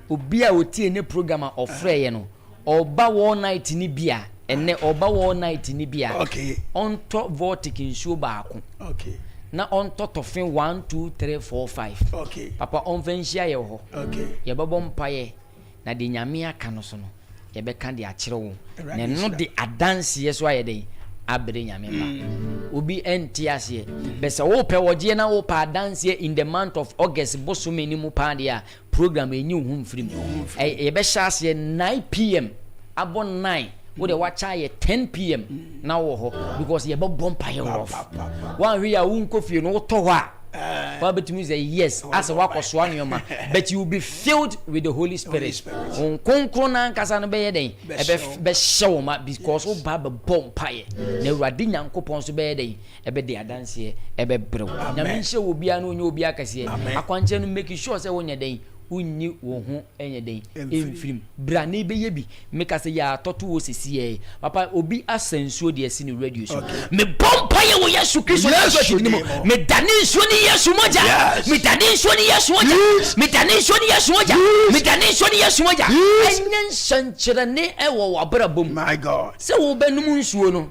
obia otie ne program ofre ye no oba one night ni bia ene oba one night ni bia okay onto vortic nsuo baako okay na onto tofe 1 2 3 4 5 okay papa onfenhia ye ho okay ye bebo mpaye na de nyame aka no so no ye be kan de akire wo na no de adanse ye so ayede abre nyame ba obi entiase besa wo pe woje na wo pa dance in the month of August bosume ni mu pa dia program enyi hu mfiri e be shase 9 pm abo 9 wo de wacha ye 10 pm na wo ho because ye be bompa ye wo wan hwe ya wo nkofie no to ho a Why but me say yes as a work of swan but you will be filled with the Holy Spirit. On konkrona nkasa no be den be show ma because o ba be bom paye na Awurade Nyankopon so be den e be de adanse e be brew na me hye obi a no onye obi akase akwanche no make sure say wonya den unni wo ho enye den emfrim bra na be ye bi make say ya toto wo sisi e papa obi asensuo de asi ni radio so me bom paye wo Yesu Kristo me dani nsuo ni Yesu moja me dani nsuo ni Yesu moja me dani nsuo ni Yesu moja me dani nsuo ni Yesu moja enyen sanchira ne e wo wabra bom my God se wo benum nsuo no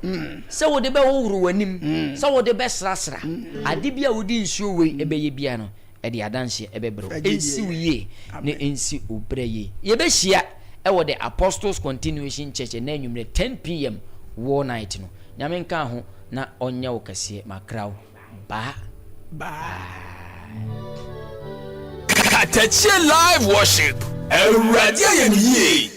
se wo de be wo wuru wanim se wo de be srasra ade bia wo di nsuo we e be ye bia no e de adanse e be bro ensi wiye ne ensi obreye ye be hia e wo the Apostles Continuation Church na anwumre 10 p.m. war night no nyame nka ho na onya wo kase makraw ba Katakyie live worship. Awurade ayɛ ne yie.